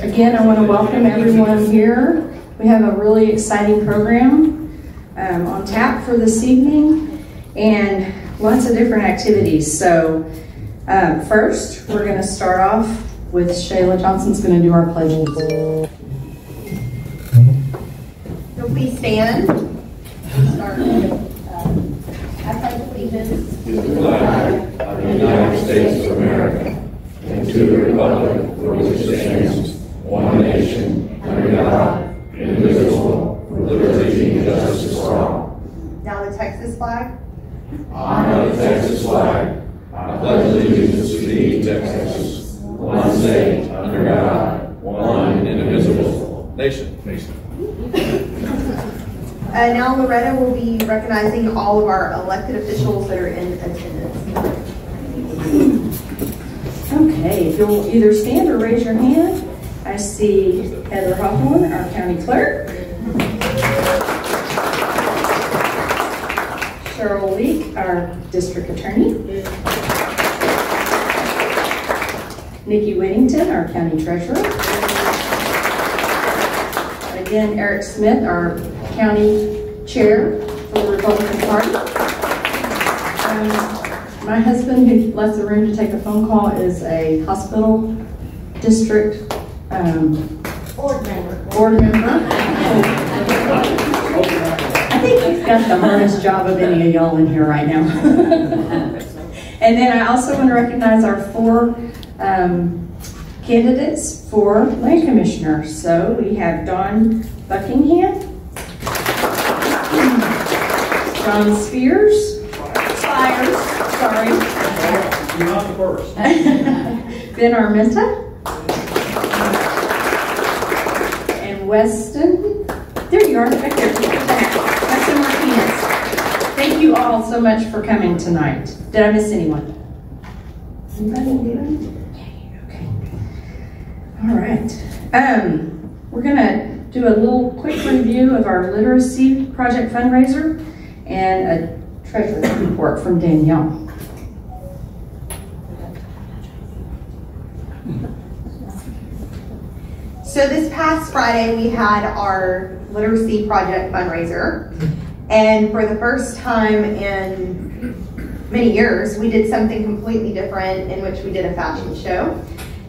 Again, I want to welcome everyone here. We have a really exciting program on tap for this evening and lots of different activities. So first, we're going to start off with Shayla Johnson's going to do our pledges. So please stand. Start with I pledge allegiance to the flag of the United States of America and to the republic for which it stands, one nation, under God, indivisible, with liberty and justice for all. Now the Texas flag. Honor the Texas flag. I pledge allegiance to thee, Texas, one state, under God, one indivisible nation. Now Loretta will be recognizing all of our elected officials that are in attendance. Okay, if you'll either stand or raise your hand. I see Heather Hawthorne, our county clerk. Cheryl Leek, our district attorney. Nikki Whittington, our county treasurer. Again, Eric Smith, our county chair for the Republican Party. My husband, who left the room to take a phone call, is a hospital district board member. I think he's got the hardest job of any of y'all in here right now. And then I also want to recognize our 4 candidates for land commissioner. So we have Don Buckingham, John Spiers, sorry. You're not the first. Then Armenta, and Weston, there you are, right there, Weston Martinez. Thank you all so much for coming tonight. Did I miss anyone? Anybody? Okay. All right. We're gonna do a little quick review of our literacy project fundraiser and a treasurer's report from Danielle. So this past Friday we had our literacy project fundraiser, and for the first time in many years we did something completely different in which we did a fashion show,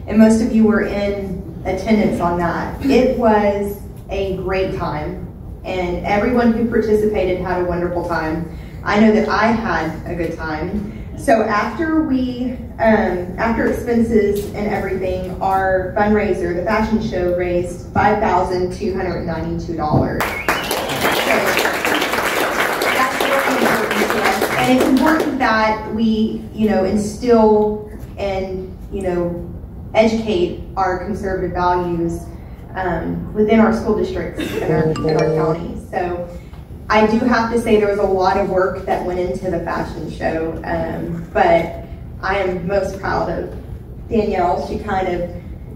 and most of you were in attendance on that. It was a great time and everyone who participated had a wonderful time. I know that I had a good time. So after expenses and everything, our fundraiser, the fashion show, raised $5,292. So that's really important to us. And it's important that we, instill and, educate our conservative values within our school districts and our counties. So I do have to say there was a lot of work that went into the fashion show, but I am most proud of Danielle. She kind of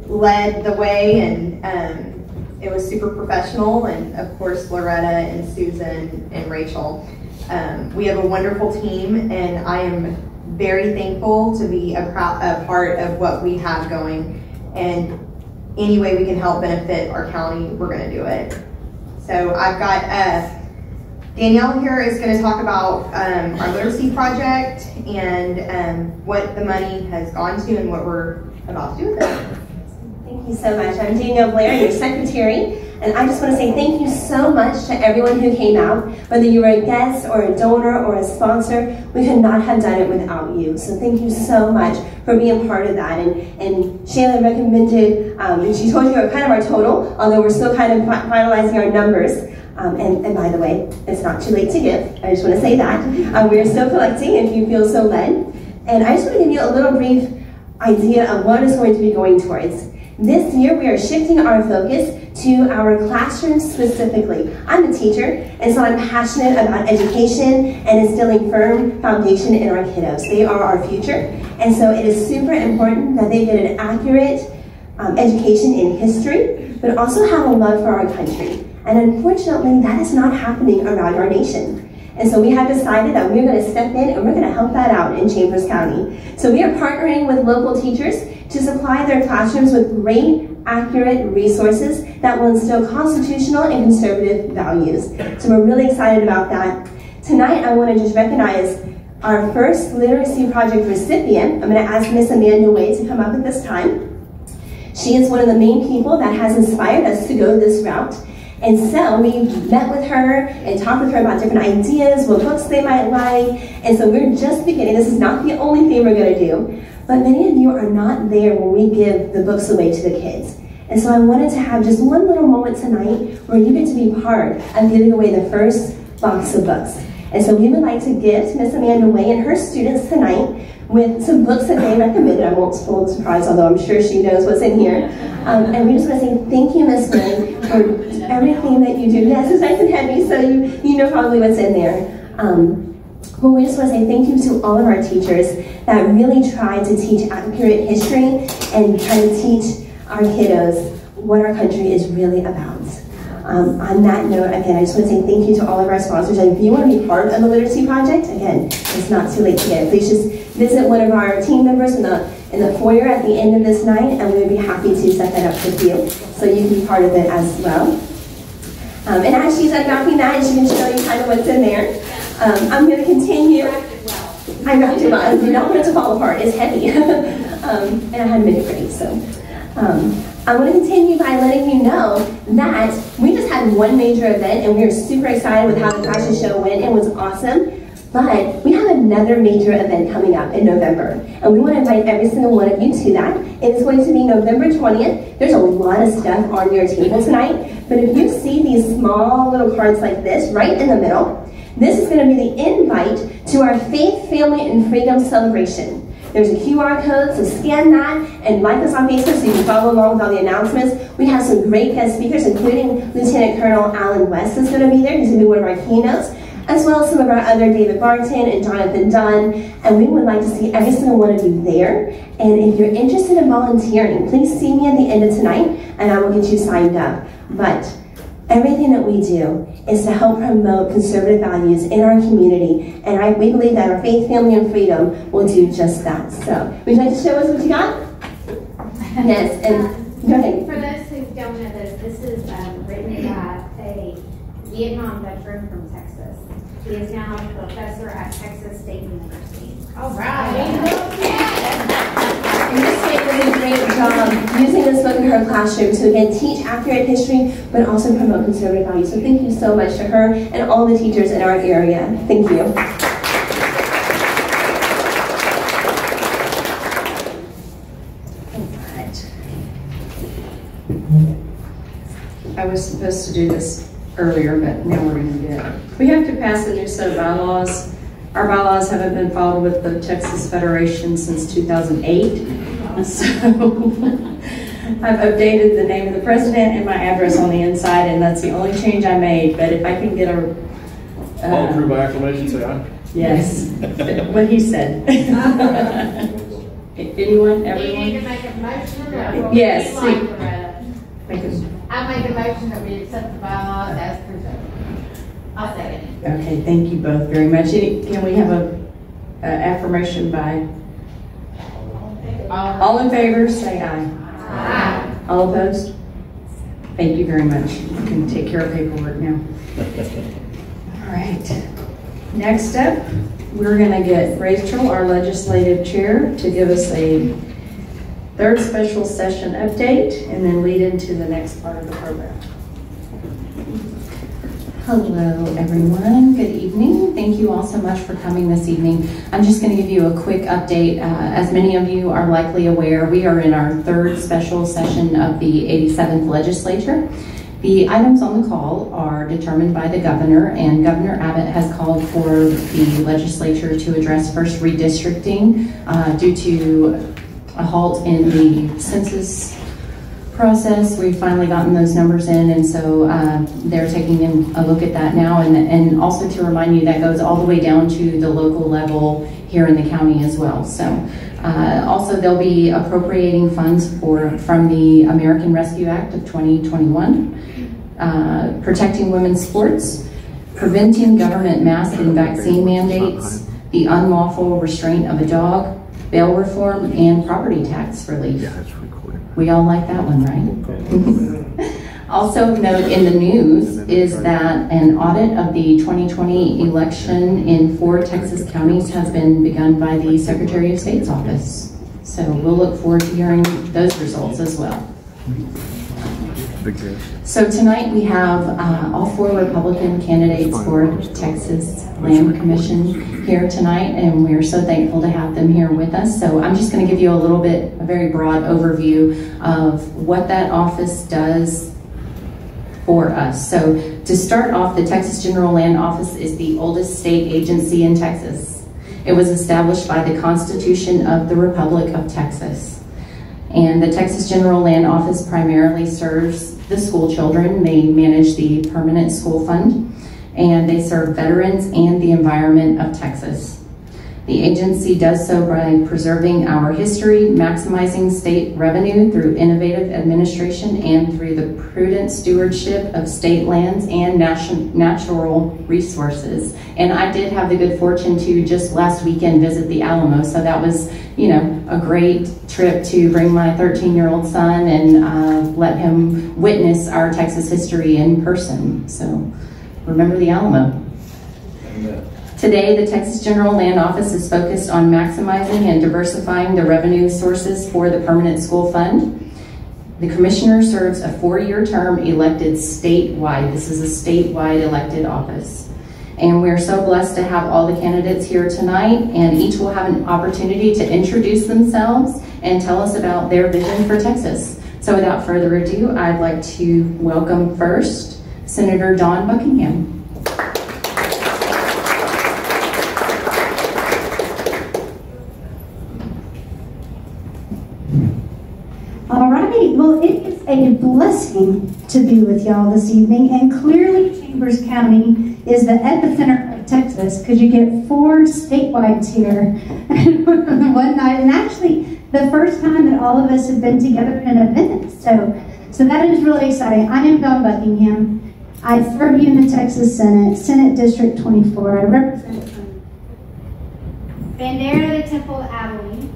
led the way, and it was super professional, and of course Loretta and Susan and Rachel. We have a wonderful team, and I am very thankful to be a part of what we have going, and any way we can help benefit our county, we're going to do it. So I've got Danielle here is going to talk about our literacy project and what the money has gone to and what we're about to do with it. Thank you so much. I'm Danielle Blair, your secretary, and I just want to say thank you so much to everyone who came out. Whether you were a guest or a donor or a sponsor, we could not have done it without you. So thank you so much for being part of that. And Shayla recommended, and she told you kind of our total, although we're still kind of finalizing our numbers. And by the way, it's not too late to give. I just want to say that. We're still collecting if you feel so led. And I just want to give you a little brief idea of what it's going to be going towards. This year, we are shifting our focus to our classrooms specifically. I'm a teacher, and so I'm passionate about education and instilling firm foundation in our kiddos. They are our future, and so it is super important that they get an accurate education in history, but also have a love for our country. And unfortunately, that is not happening around our nation. And so we have decided that we're going to step in and we're going to help that out in Chambers County. So we are partnering with local teachers to supply their classrooms with great, accurate resources that will instill constitutional and conservative values. So we're really excited about that. Tonight, I want to just recognize our first literacy project recipient. I'm going to ask Miss Amanda Way to come up at this time. She is one of the main people that has inspired us to go this route. And so we met with her and talked with her about different ideas, what books they might like. And so we're just beginning. This is not the only thing we're going to do. But many of you are not there when we give the books away to the kids. And so I wanted to have just one little moment tonight where you get to be part of giving away the first box of books. And so we would like to gift Miss Amanda Way and her students tonight with some books that they recommended. I won't spoil the surprise, although I'm sure she knows what's in here. And we just want to say thank you, Miss Way, for everything that you do. Yes, it's nice and heavy, so you know probably what's in there. But we just want to say thank you to all of our teachers that really try to teach accurate history and try to teach our kiddos what our country is really about. On that note, again, I just want to say thank you to all of our sponsors. And if you want to be part of the Literacy Project, again, it's not too late to get it. Please just visit one of our team members in the foyer at the end of this night, and we would be happy to set that up with you so you can be part of it as well. And as she's unwrapping that, and she can show you kind of what's in there, I'm going to continue. I wrapped it well. I did not want it to fall apart. It's heavy. And I had mini pretty, so. I want to continue by letting you know that we just had one major event and we are super excited with how the fashion show went. It was awesome. But we have another major event coming up in November. And we want to invite every single one of you to that. It is going to be November 20th. There's a lot of stuff on your table tonight. But if you see these small little cards like this right in the middle, this is going to be the invite to our Faith, Family, and Freedom celebration. There's a QR code, so scan that and like us on Facebook so you can follow along with all the announcements. We have some great guest speakers, including Lieutenant Colonel Alan West is going to be there. He's going to be one of our keynotes, as well as some of our other David Barton and Jonathan Dunn. And we would like to see every single one of you there. And if you're interested in volunteering, please see me at the end of tonight and I will get you signed up. But everything that we do is to help promote conservative values in our community, and we believe that our faith, family, and freedom will do just that. So, would you like to show us what you got? Yes, and go ahead. For those who don't know this is written by a Vietnam veteran from Texas. He is now a professor at Texas State University. All right. And Ms. Smith did a great job using this book in her classroom to again teach accurate history, but also promote conservative values. So thank you so much to her and all the teachers in our area. Thank you. I was supposed to do this earlier, but now we're going to do it. We have to pass a new set of bylaws. Our bylaws haven't been filed with the Texas Federation since 2008. So I've updated the name of the president and my address on the inside, and that's the only change I made. But if I can get a... all approved by acclamation, say aye. Yes, what he said. Anyone, everyone? Do you need to make a motion? Or yes. I make a motion that we accept the bylaws as presented. I'll second it. Okay, thank you both very much. Can we have a affirmation by all in favor? Say aye. Aye. All opposed? Thank you very much. You can take care of paperwork now. All right. Next up, we're going to get Rachel, our legislative chair, to give us a third special session update and then lead into the next part of the program. Hello everyone, good evening. Thank you all so much for coming this evening. I'm just going to give you a quick update. As many of you are likely aware, we are in our third special session of the 87th legislature. The items on the call are determined by the governor, and Governor Abbott has called for the legislature to address first redistricting due to a halt in the census process. We've finally gotten those numbers in, and so they're taking a look at that now, and also to remind you that goes all the way down to the local level here in the county as well. So also they'll be appropriating funds from the American Rescue Act of 2021, protecting women's sports, preventing government mask and vaccine mandates, the unlawful restraint of a dog, bail reform, and property tax relief. We all like that one, right? Also note in the news is that an audit of the 2020 election in 4 Texas counties has been begun by the Secretary of State's office. So we'll look forward to hearing those results as well. So tonight we have all 4 Republican candidates for Texas Land Commission here tonight, and we're so thankful to have them here with us. So I'm just going to give you a very broad overview of what that office does for us. So to start off, the Texas General Land Office is the oldest state agency in Texas. It was established by the Constitution of the Republic of Texas. And the Texas General Land Office primarily serves the school children. They manage the permanent school fund, and they serve veterans and the environment of Texas. The agency does so by preserving our history, maximizing state revenue through innovative administration, and through the prudent stewardship of state lands and natural resources. And I did have the good fortune to just last weekend visit the Alamo, so that was, a great trip to bring my 13-year-old son and let him witness our Texas history in person. So remember the Alamo. Today, the Texas General Land Office is focused on maximizing and diversifying the revenue sources for the Permanent School Fund. The Commissioner serves a 4-year term elected statewide. This is a statewide elected office. And we're so blessed to have all the candidates here tonight, and each will have an opportunity to introduce themselves and tell us about their vision for Texas. So without further ado, I'd like to welcome first Senator Don Buckingham. All right, well, it is a blessing to be with y'all this evening, and clearly Chambers County is the epicenter of Texas, because you get 4 statewides here one night, and actually the first time that all of us have been together in an event, so that is really exciting. I am Don Buckingham. I serve you in the Texas Senate District 24. I represent Bandera de Temple, Abilene.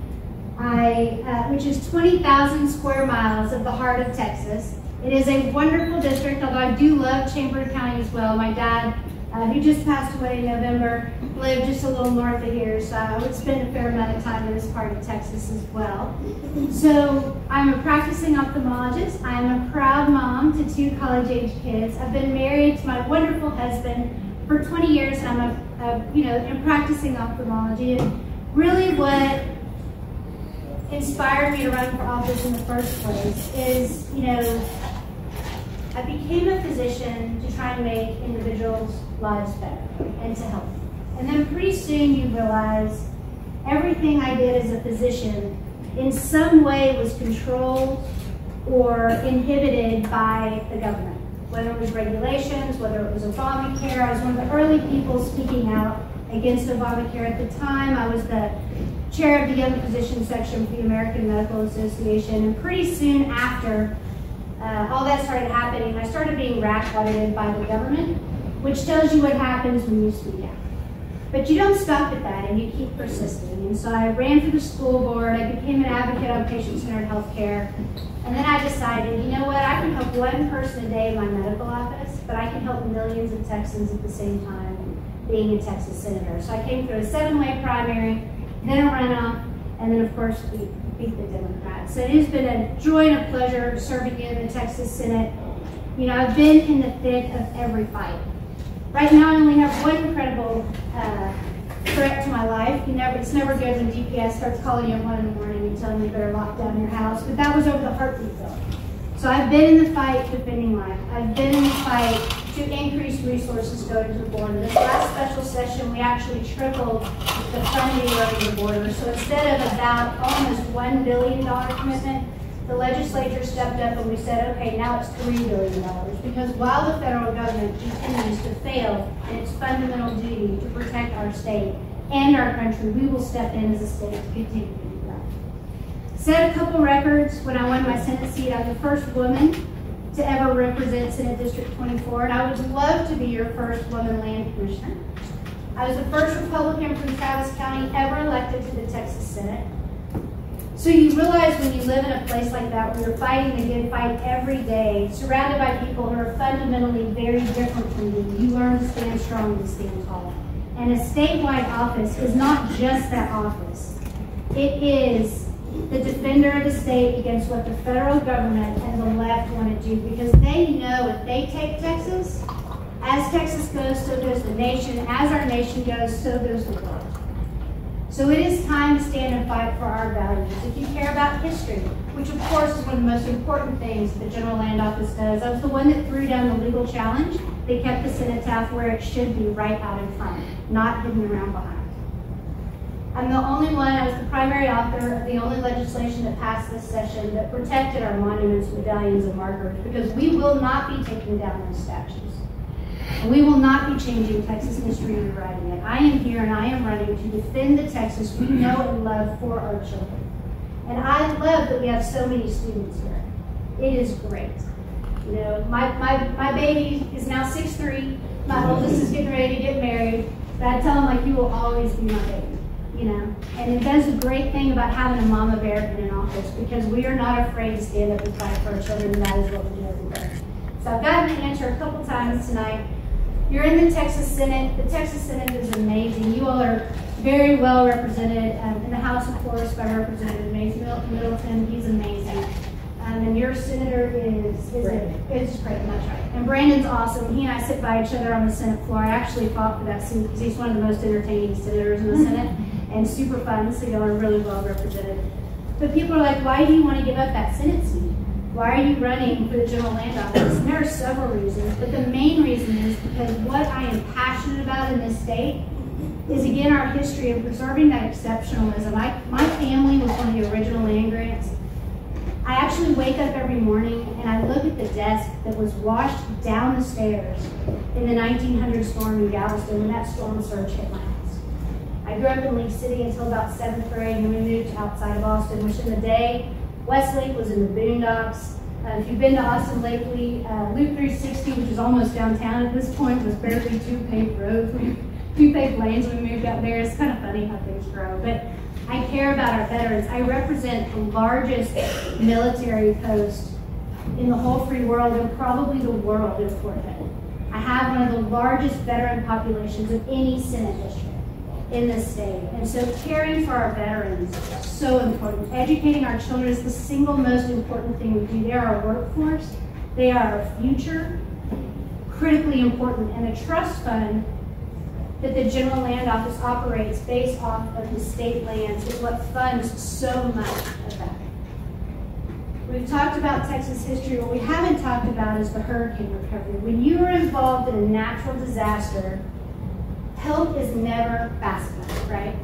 Which is 20,000 square miles of the heart of Texas. It is a wonderful district, although I do love Chambers County as well. My dad, who just passed away in November, lived just a little north of here, so I would spend a fair amount of time in this part of Texas as well. So I'm a practicing ophthalmologist. I am a proud mom to 2 college-age kids. I've been married to my wonderful husband for 20 years, and I'm practicing ophthalmology. And really what inspired me to run for office in the first place is, I became a physician to try and make individuals' lives better and to help them. And then pretty soon you realize everything I did as a physician in some way was controlled or inhibited by the government, whether it was regulations, whether it was Obamacare. I was one of the early people speaking out against Obamacare. At the time, I was the chair of the Young Physicians section for the American Medical Association, and pretty soon after all that started happening, I started being rat audited by the government, which tells you what happens when you speak out. But you don't stop at that, and you keep persisting. And so I ran for the school board, I became an advocate on patient-centered healthcare, and then I decided, you know what, I can help 1 person a day in my medical office, but I can help millions of Texans at the same time being a Texas senator. So I came through a 7-way primary, then a runoff, and then of course we beat the Democrats. So it has been a joy and a pleasure serving you in the Texas Senate. I've been in the thick of every fight. Right now I only have one incredible threat to my life. It's never good when DPS starts calling you at 1 in the morning and telling you better lock down your house, but that was over the heartbeat bill. So I've been in the fight defending life. I've been in the fight to increase resources going to the border. This last special session, we actually tripled the funding over the border. So instead of about almost $1 billion commitment, the legislature stepped up and we said, okay, now it's $3 billion. Because while the federal government continues to fail in its fundamental duty to protect our state and our country, we will step in as a state to continue to do that. Set a couple records when I won my Senate seat. I was the first woman to ever represent Senate District 24, and I would love to be your first woman land commissioner. I was the first Republican from Travis County ever elected to the Texas Senate. So you realize when you live in a place like that, where you're fighting the good fight every day, surrounded by people who are fundamentally very different from you, you learn to stand strong and stand tall. And a statewide office is not just that office. It is the defender of the state against what the federal government and the left want to do, because they know if they take Texas, as Texas goes, so goes the nation. As our nation goes, so goes the world. So it is time to stand and fight for our values. If you care about history, which of course is one of the most important things the General Land Office does. I was the one that threw down the legal challenge. They kept the cenotaph where it should be, right out in front, not hidden around behind. I'm the only one, I was the primary author of the only legislation that passed this session that protected our monuments, medallions, and markers, because we will not be taking down those statues. And we will not be changing Texas history and rewriting it. I am here and I am running to defend the Texas we know and love for our children. And I love that we have so many students here. It is great. You know, my baby is now 6'3". My oldest is getting ready to get married. But I tell him, like, you will always be my baby, you know. And it does a great thing about having a mama bear in an office, because we are not afraid to stand up and fight for our children, and that is what we do every day. So I've gotten to answer a couple times tonight. You're in the Texas Senate. The Texas Senate is amazing. You all are very well represented in the House of Florida by Representative Middleton. He's amazing. And your senator is great, that's right. And Brandon's awesome. He and I sit by each other on the Senate floor. I actually fought for that seat because he's one of the most entertaining senators in the Senate and super fun, so y'all are really well represented. But people are like, why do you want to give up that Senate seat? Why are you running for the General Land Office? And there are several reasons, but the main reason is because what I am passionate about in this state is, again, our history of preserving that exceptionalism. My family was one of the original land grants. I actually wake up every morning and I look at the desk that was washed down the stairs in the 1900 storm in Galveston when that storm surge hit my house. I grew up in Lake City until about 7th grade, and we moved outside of Austin, which in the day, Westlake was in the boondocks. If you've been to Austin lately, Loop 360, which is almost downtown at this point, was barely 2 paved roads, 2 paved lanes when we moved out there. It's kind of funny how things grow. But I care about our veterans. I represent the largest military post in the whole free world, and probably the world, in Fort Hood. I have one of the largest veteran populations of any Senate district in this state. And so caring for our veterans is so important. Educating our children is the single most important thing we do. They are our workforce. They are our future. Critically important. And the trust fund that the General Land Office operates based off of the state lands is what funds so much of that. We've talked about Texas history. What we haven't talked about is the hurricane recovery. When you are involved in a natural disaster, help is never fast enough, right?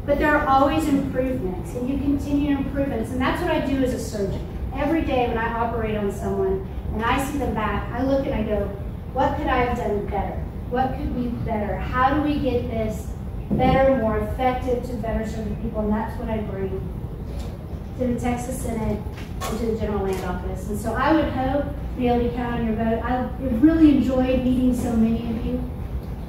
But there are always improvements, and you continue improvements, and that's what I do as a surgeon. Every day when I operate on someone and I see them back, I look and I go, what could I have done better? What could be better? How do we get this better, more effective to better serve the people? And that's what I bring to the Texas Senate and to the General Land Office. And so I would hope to be able to count on your vote. I really enjoyed meeting so many of you.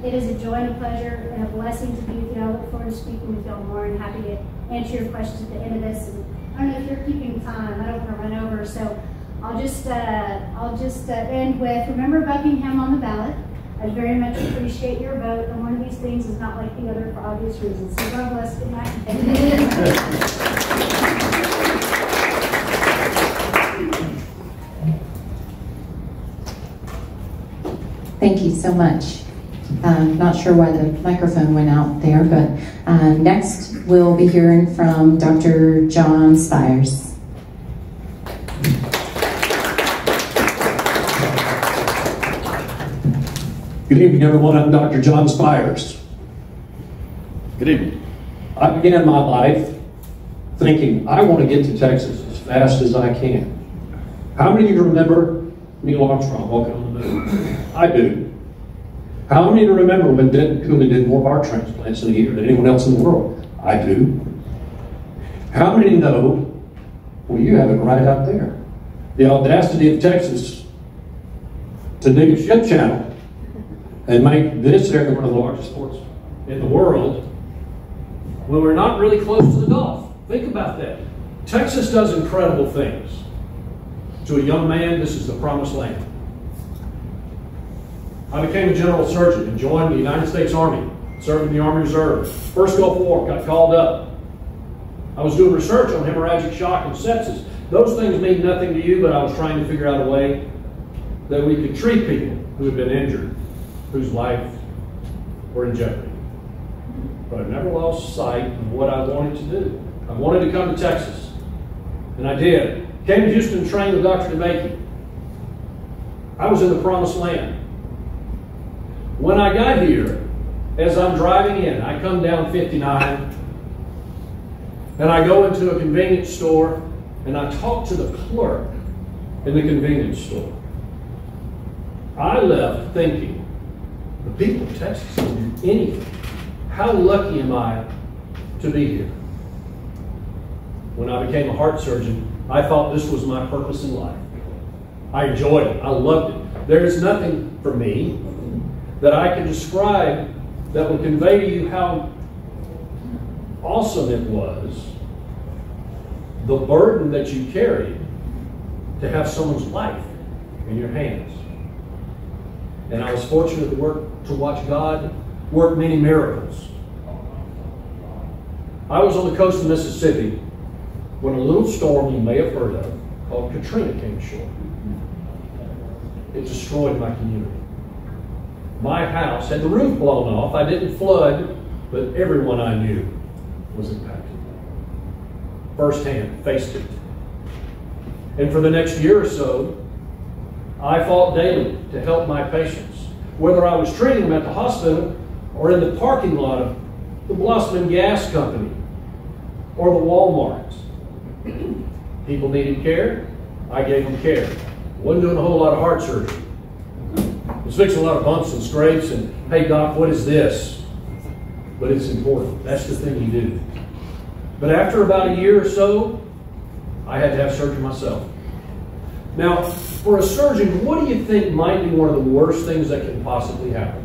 It is a joy and a pleasure and a blessing to be with you. I look forward to speaking with y'all more and happy to answer your questions at the end of this. And I don't know if you're keeping time. I don't want to run over, so I'll just end with, remember Buckingham on the ballot. I very much appreciate your vote, and one of these things is not like the other for obvious reasons. So God bless. Good night. Thank you so much. Not sure why the microphone went out there, but next we'll be hearing from Dr. Jon Spiers. Good evening, everyone. I'm Dr. Jon Spiers. Good evening. I began my life thinking, I want to get to Texas as fast as I can. How many of you remember Neil Armstrong walking on the moon? I do. How many of you remember when Denton Cooley did more heart transplants in a year than anyone else in the world? I do. How many know, well, you have it right out there, the audacity of Texas to dig a ship channel and make this area one of the largest ports in the world when we're not really close to the Gulf. Think about that. Texas does incredible things. To a young man, this is the promised land. I became a general surgeon and joined the United States Army, served in the Army Reserve. First Gulf War, got called up. I was doing research on hemorrhagic shock and sepsis. Those things mean nothing to you, but I was trying to figure out a way that we could treat people who had been injured, whose life were in jeopardy. But I never lost sight of what I wanted to do. I wanted to come to Texas, and I did. Came to Houston and trained with Dr. DeMakey. I was in the promised land. When I got here, as I'm driving in, I come down 59, and I go into a convenience store, and I talk to the clerk in the convenience store. I left thinking, the people of Texas can do anything. How lucky am I to be here? When I became a heart surgeon, I thought this was my purpose in life. I enjoyed it. I loved it. There is nothing for me that I can describe that would convey to you how awesome it was, the burden that you carried to have someone's life in your hands. And I was fortunate to watch God work many miracles. I was on the coast of Mississippi when a little storm you may have heard of called Katrina came ashore. It destroyed my community. My house had the roof blown off. I didn't flood, but everyone I knew was impacted. Firsthand, faced it. And for the next year or so, I fought daily to help my patients, whether I was treating them at the hospital or in the parking lot of the Blossman Gas Company or the Walmart. People needed care, I gave them care. Wasn't doing a whole lot of heart surgery. I was fixing a lot of bumps and scrapes and, hey doc, what is this? But it's important. That's the thing you do. But after about a year or so, I had to have surgery myself. Now, for a surgeon, what do you think might be one of the worst things that can possibly happen?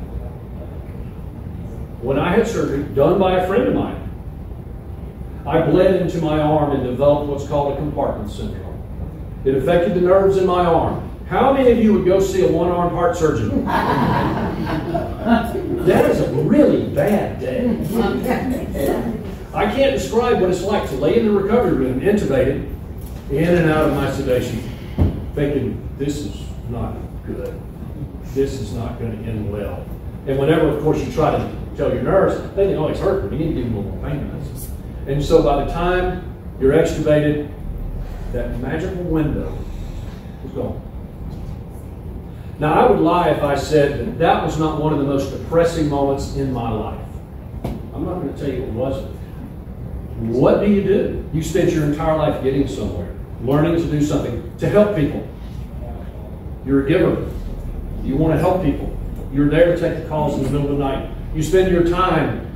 When I had surgery done by a friend of mine, I bled into my arm and developed what's called a compartment syndrome. It affected the nerves in my arm. How many of you would go see a one-armed heart surgeon? That is a really bad day. I can't describe what it's like to lay in the recovery room, intubated, in and out of my sedation, thinking, this is not good. This is not going to end well. And whenever, of course, you try to tell your nurse, they think, oh, it's hurting. You need to give them a little more pain medicine. And so by the time you're extubated, that magical window is gone. Now, I would lie if I said that that was not one of the most depressing moments in my life. I'm not going to tell you it wasn't. What do? You spent your entire life getting somewhere, learning to do something, to help people. You're a giver. You want to help people. You're there to take the calls in the middle of the night. You spend your time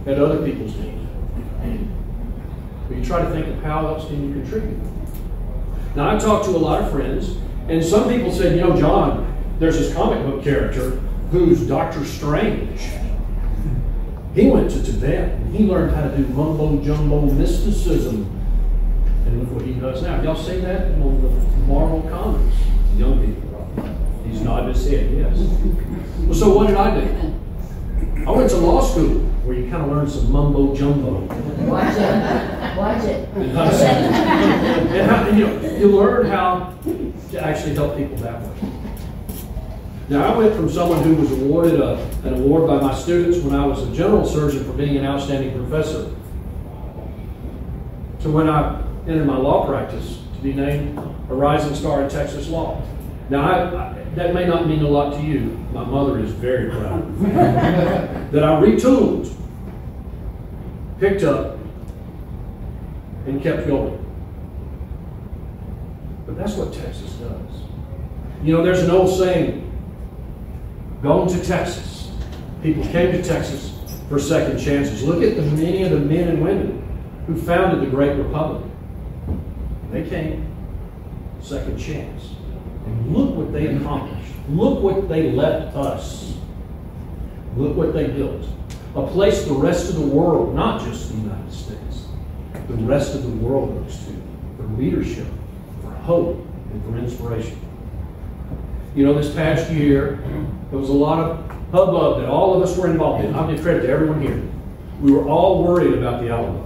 at other people's needs. But you try to think of how else can you contribute. Now, I talked to a lot of friends, and some people said, you know, John, there's this comic book character who's Dr. Strange. He went to Tibet, and he learned how to do mumbo-jumbo mysticism. And look what he does now. Y'all say that in the Marvel comics? Young people. He's nodding his head, yes. Well, so what did I do? I went to law school, where you kind of learn some mumbo-jumbo. Watch it. Watch it. And you learn how to actually help people that way. Now, I went from someone who was awarded an award by my students when I was a general surgeon for being an outstanding professor, to when I entered my law practice to be named a rising star in Texas law. Now, that may not mean a lot to you. My mother is very proud that I retooled, picked up, and kept going. But that's what Texas does. You know, there's an old saying, going to Texas. People came to Texas for second chances. Look at many of the men and women who founded the great republic. They came second chance. And look what they accomplished. Look what they left us. Look what they built. A place the rest of the world, not just the United States, the rest of the world looks to for leadership, for hope, and for inspiration. You know, this past year, there was a lot of hubbub that all of us were involved in. I'll give credit to everyone here. We were all worried about the Alamo.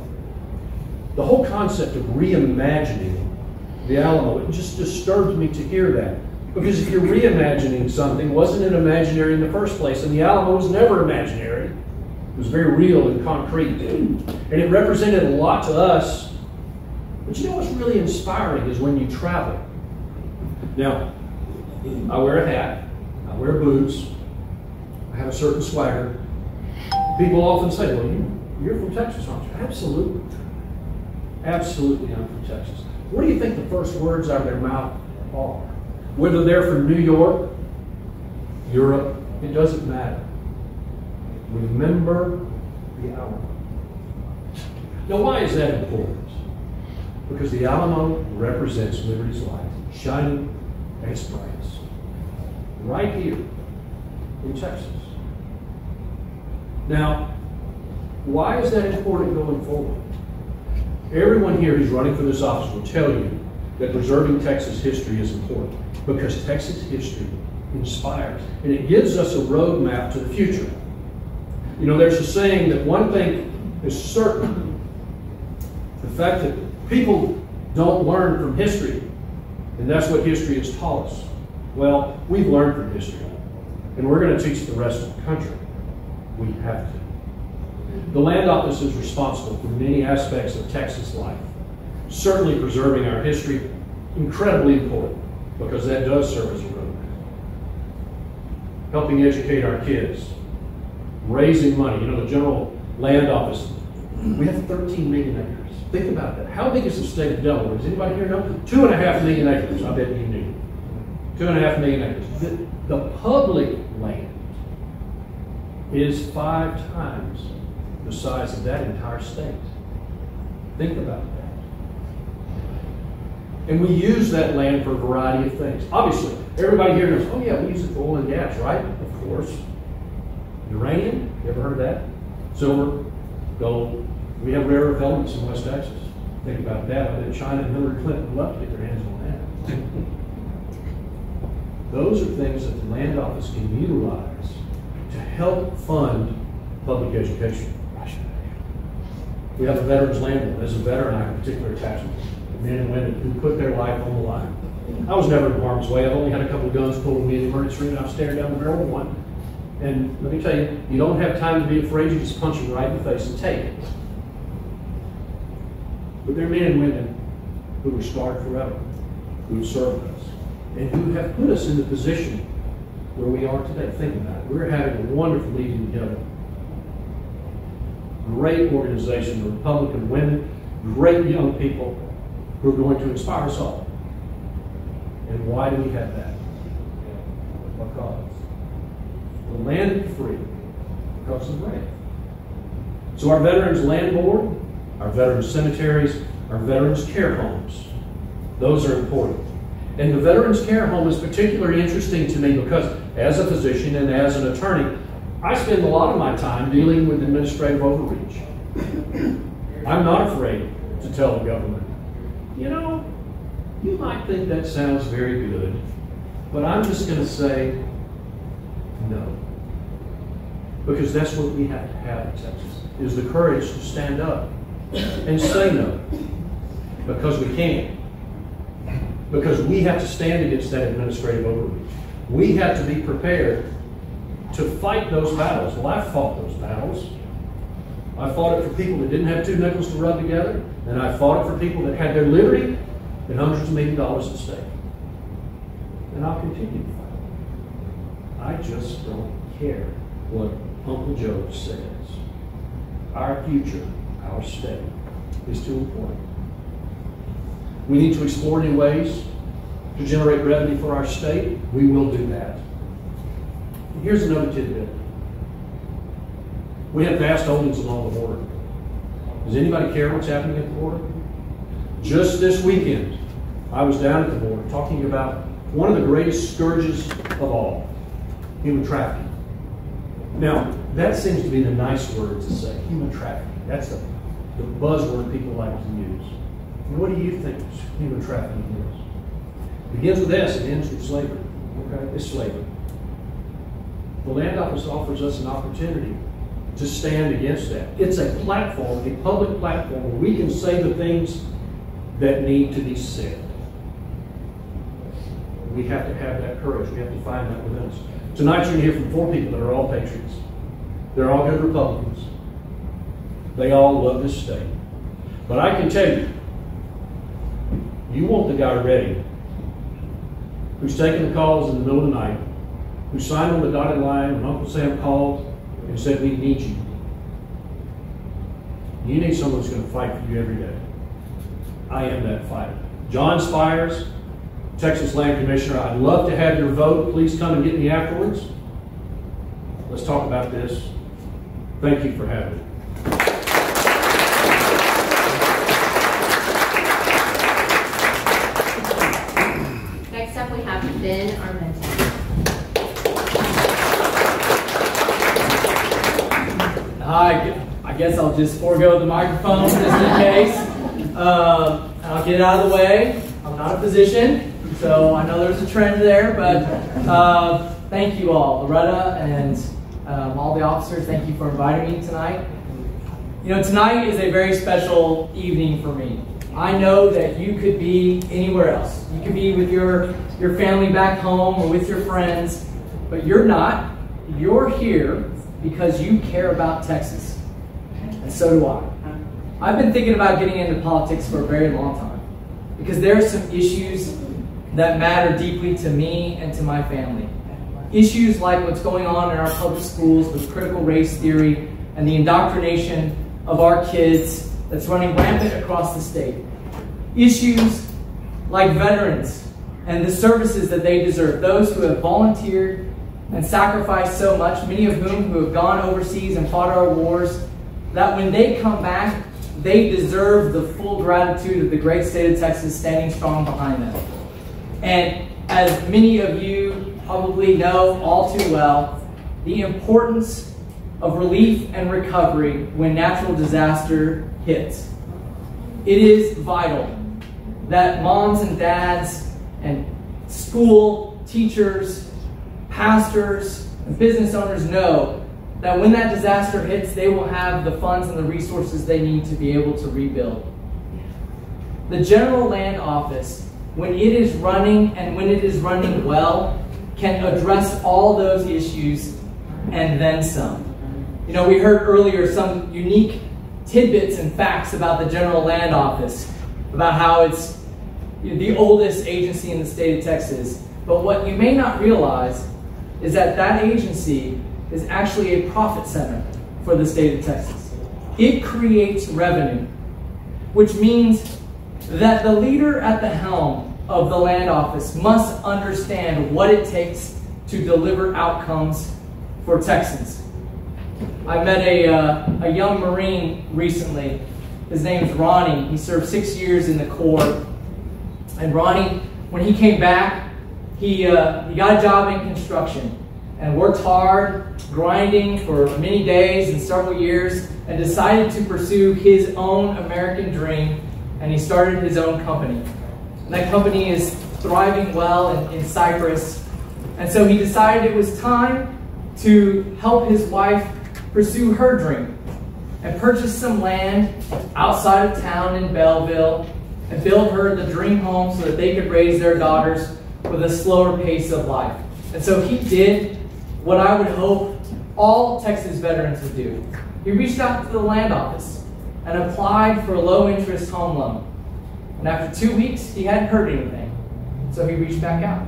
The whole concept of reimagining the Alamo, it just disturbs me to hear that. Because if you're reimagining something, wasn't it imaginary in the first place? And the Alamo was never imaginary. It was very real and concrete. And it represented a lot to us. But you know what's really inspiring is when you travel. Now, I wear a hat, I wear boots, I have a certain swagger. People often say, well, you're from Texas, aren't you? Absolutely. Absolutely, I'm from Texas. What do you think the first words out of their mouth are? Whether they're from New York, Europe, it doesn't matter. Remember the Alamo. Now, why is that important? Because the Alamo represents liberty's light, shining at its brightest, right here in Texas. Now, why is that important going forward? Everyone here who's running for this office will tell you that preserving Texas history is important because Texas history inspires and it gives us a roadmap to the future. You know, there's a saying that one thing is certain, the fact that people don't learn from history, and that's what history has taught us. Well, we've learned from history, and we're going to teach the rest of the country. We have to. The Land Office is responsible for many aspects of Texas life. Certainly preserving our history, incredibly important, because that does serve as a roadmap. Helping educate our kids, raising money. You know, the General Land Office, we have 13 million acres. Think about that. How big is the state of Delaware? Does anybody here know? 2.5 million acres. I bet you knew. 2.5 million acres. The public land is 5 times the size of that entire state. Think about that. And we use that land for a variety of things. Obviously, everybody here knows, oh yeah, we use it for oil and gas, right? Of course. Uranium, you ever heard of that? Silver, gold. We have rare earth elements in West Texas. Think about that. I bet China and Hillary Clinton would love to get their hands on that. Those are things that the Land Office can utilize to help fund public education. We have a veterans land board. As a veteran, I have a particular attachment to men and women who put their life on the line. I was never in harm's way. I've only had a couple of guns pulled on me in the emergency room, and I've stared down the barrel of one. And let me tell you, you don't have time to be afraid. You just punch them right in the face and take it. But there are men and women who were scarred forever, who served us, and who have put us in the position where we are today. Think about it. We're having a wonderful meeting together. Great organization, the Republican women, great young people who are going to inspire us all. And why do we have that? Because the land is free because of rain. So our Veterans Land Board, our veterans cemeteries, our veterans care homes, those are important. And the Veterans Care Home is particularly interesting to me because as a physician and as an attorney, I spend a lot of my time dealing with administrative overreach. I'm not afraid to tell the government, you know, you might think that sounds very good, but I'm just going to say no. Because that's what we have to have in Texas, is the courage to stand up and say no. Because we can. Because we have to stand against that administrative overreach. We have to be prepared to fight those battles. Well, I fought those battles. I fought it for people that didn't have 2 nickels to rub together, and I fought it for people that had their liberty and hundreds of millions of dollars at stake. And I'll continue to fight. I just don't care what Uncle Joe says. Our future, our state, is too important. We need to explore new ways to generate revenue for our state. We will do that. Here's another tidbit. We have vast holdings along the border. Does anybody care what's happening at the border? Just this weekend, I was down at the border talking about one of the greatest scourges of all, human trafficking. Now, that seems to be the nice word to say, human trafficking. That's the buzzword people like to use. And what do you think human trafficking is? It begins with S, it ends with slavery. Okay? It's slavery. The Land Office offers us an opportunity to stand against that. It's a platform, a public platform, where we can say the things that need to be said. We have to have that courage. We have to find that within us. Tonight you're going to hear from 4 people that are all patriots. They're all good Republicans. They all love this state. But I can tell you, you want the guy ready who's taking the calls in the middle of the night, who signed on the dotted line when Uncle Sam called and said, we need you. You need someone who's going to fight for you every day. I am that fighter. John Spiers, Texas Land Commissioner, I'd love to have your vote. Please come and get me afterwards. Let's talk about this. Thank you for having me. Next up, we have Armenta. Hi, I guess I'll just forego the microphone just in case. I'll get it out of the way. I'm not a physician, so I know there's a trend there, but thank you all. Loretta and all the officers, thank you for inviting me tonight. You know, tonight is a very special evening for me. I know that you could be anywhere else. You could be with your family back home or with your friends, but you're not. You're here because you care about Texas, and so do I. I've been thinking about getting into politics for a very long time because there are some issues that matter deeply to me and to my family. Issues like what's going on in our public schools with critical race theory and the indoctrination of our kids that's running rampant across the state. Issues like veterans and the services that they deserve, those who have volunteered and sacrificed so much, many of whom who have gone overseas and fought our wars, that when they come back, they deserve the full gratitude of the great state of Texas standing strong behind them. And as many of you probably know all too well, the importance of relief and recovery when natural disaster hits. It is vital that moms and dads and school teachers, pastors, and business owners know that when that disaster hits, they will have the funds and the resources they need to be able to rebuild. The General Land Office, when it is running and when it is running well, can address all those issues and then some. You know, we heard earlier some unique tidbits and facts about the General Land Office, about how it's the oldest agency in the state of Texas. But what you may not realize is that that agency is actually a profit center for the state of Texas. It creates revenue, which means that the leader at the helm of the land office must understand what it takes to deliver outcomes for Texans. I met a young Marine recently. His name is Ronnie. He served 6 years in the Corps. And Ronnie, when he came back, he got a job in construction and worked hard, grinding for many days and several years, and decided to pursue his own American dream, and he started his own company. And that company is thriving well in Cyprus. And so he decided it was time to help his wife pursue her dream and purchase some land outside of town in Belleville and build her the dream home so that they could raise their daughters with a slower pace of life. And so he did what I would hope all Texas veterans would do. He reached out to the land office and applied for a low-interest home loan. And after 2 weeks, he hadn't heard anything. So he reached back out.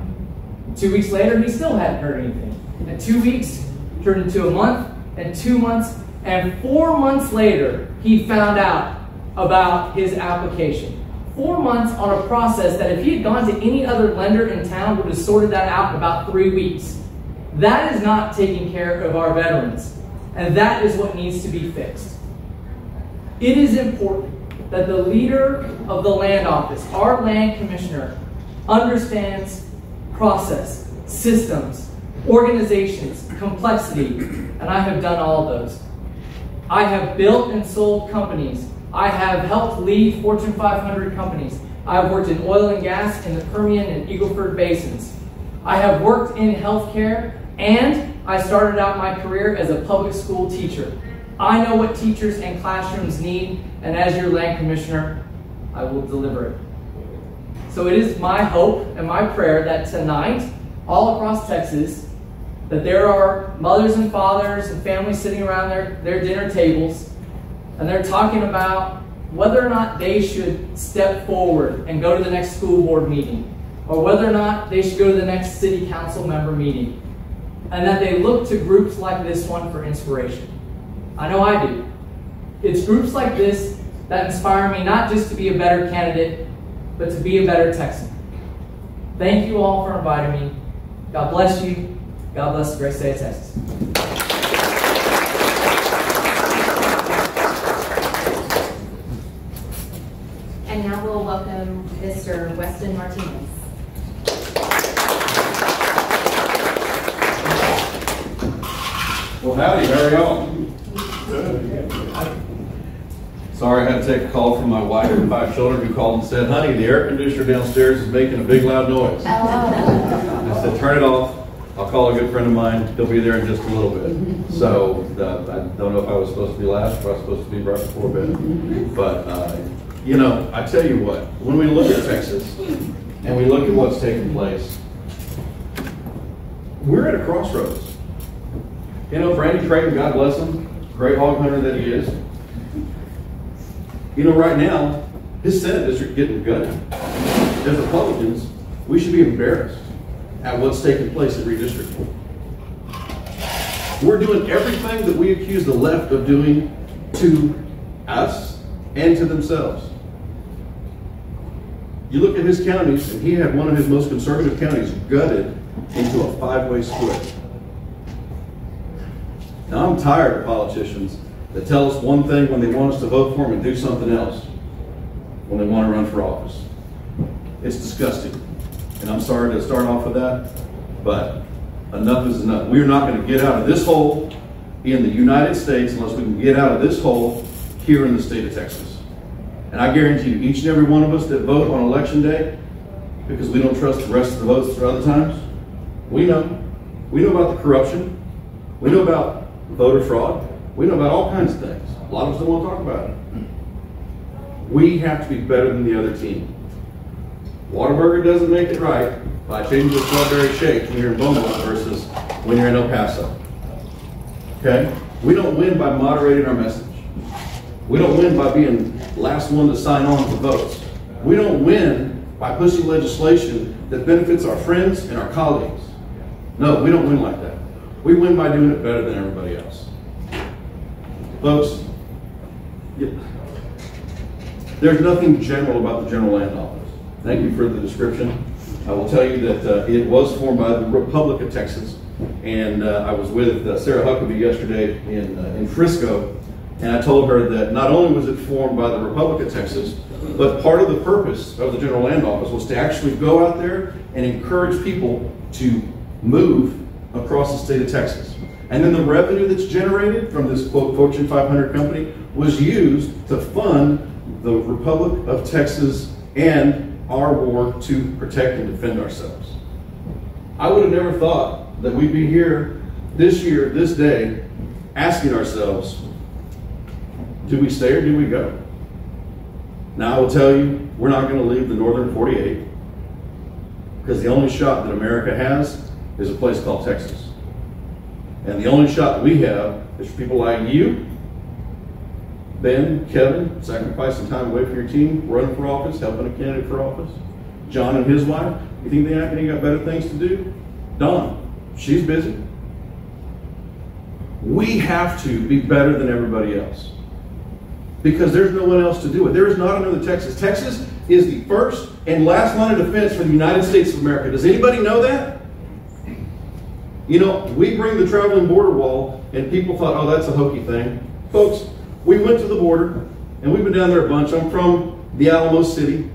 2 weeks later, he still hadn't heard anything. And 2 weeks turned into a month, and 2 months, and 4 months later, he found out about his application. 4 months on a process that if he had gone to any other lender in town would have sorted that out in about 3 weeks. That is not taking care of our veterans, and that is what needs to be fixed. It is important that the leader of the land office, our land commissioner, understands process, systems, organizations, complexity, and I have done all of those. I have built and sold companies. I have helped lead Fortune 500 companies. I have worked in oil and gas in the Permian and Eagle Ford basins. I have worked in healthcare, and I started out my career as a public school teacher. I know what teachers and classrooms need, and as your land commissioner, I will deliver it. So it is my hope and my prayer that tonight, all across Texas, that there are mothers and fathers and families sitting around their dinner tables, and they're talking about whether or not they should step forward and go to the next school board meeting, or whether or not they should go to the next city council member meeting, and that they look to groups like this one for inspiration. I know I do. It's groups like this that inspire me not just to be a better candidate, but to be a better Texan. Thank you all for inviting me. God bless you. God bless the great state of Texas. And now we'll welcome Mr. Weston Martinez. Well, howdy, how are y'all? Sorry, I had to take a call from my wife and 5 children who called and said, honey, the air conditioner downstairs is making a big loud noise. I said, turn it off. I'll call a good friend of mine. He'll be there in just a little bit. So I don't know if I was supposed to be last or I was supposed to be right before bed. But, you know, I tell you what, when we look at Texas and we look at what's taking place, we're at a crossroads. You know, Brandy Creighton, God bless him, great hog hunter that he is. You know, right now, his Senate district getting gutted. As Republicans, we should be embarrassed at what's taking place at redistricting. We're doing everything that we accuse the left of doing to us and to themselves. You look at his counties, and he had one of his most conservative counties gutted into a 5-way split. Now, I'm tired of politicians that tell us one thing when they want us to vote for them and do something else when they want to run for office. It's disgusting. And I'm sorry to start off with that, but enough is enough. We're not going to get out of this hole in the United States unless we can get out of this hole here in the state of Texas. And I guarantee you, each and every one of us that vote on election day, because we don't trust the rest of the votes for other times, we know. We know about the corruption. We know about voter fraud. We know about all kinds of things. A lot of us don't want to talk about it. We have to be better than the other team. Whataburger doesn't make it right by changing the strawberry shake when you're in Beaumont versus when you're in El Paso. Okay? We don't win by moderating our message. We don't win by being the last one to sign on for votes. We don't win by pushing legislation that benefits our friends and our colleagues. No, we don't win like that. We win by doing it better than everybody else. Folks, there's nothing general about the General Land Office. Thank you for the description. I will tell you that it was formed by the Republic of Texas, and I was with Sarah Huckabee yesterday in Frisco, and I told her that not only was it formed by the Republic of Texas, but part of the purpose of the General Land Office was to actually go out there and encourage people to move across the state of Texas. And then the revenue that's generated from this, quote, Fortune 500 company was used to fund the Republic of Texas and our war to protect and defend ourselves. I would have never thought that we'd be here this year, this day, asking ourselves, do we stay or do we go? Now I will tell you, we're not going to leave the northern 48, because the only shot that America has is a place called Texas. And the only shot we have is for people like you, Ben, Kevin, sacrificing time away from your team, running for office, helping a candidate for office. John and his wife, you think they ain't got better things to do? Dawn, she's busy. We have to be better than everybody else, because there's no one else to do it. There is not another Texas. Texas is the first and last line of defense for the United States of America. Does anybody know that? You know, we bring the traveling border wall, and people thought, oh, that's a hokey thing. Folks, we went to the border, And we've been down there a bunch. I'm from the Alamo City.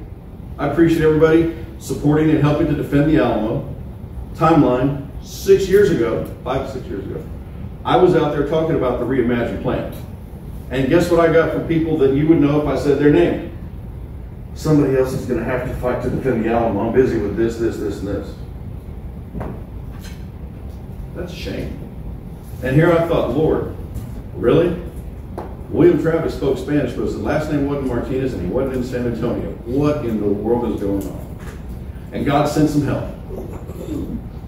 I appreciate everybody supporting and helping to defend the Alamo. Timeline, 6 years ago, 5 to 6 years ago, I was out there talking about the reimagined plan. And guess what I got from people that you would know if I said their name? Somebody else is going to have to fight to defend the Alamo. I'm busy with this, this, this, and this. That's a shame. And here I thought, Lord, really? William Travis spoke Spanish, but his last name wasn't Martinez and he wasn't in San Antonio. What in the world is going on? And God sent some help.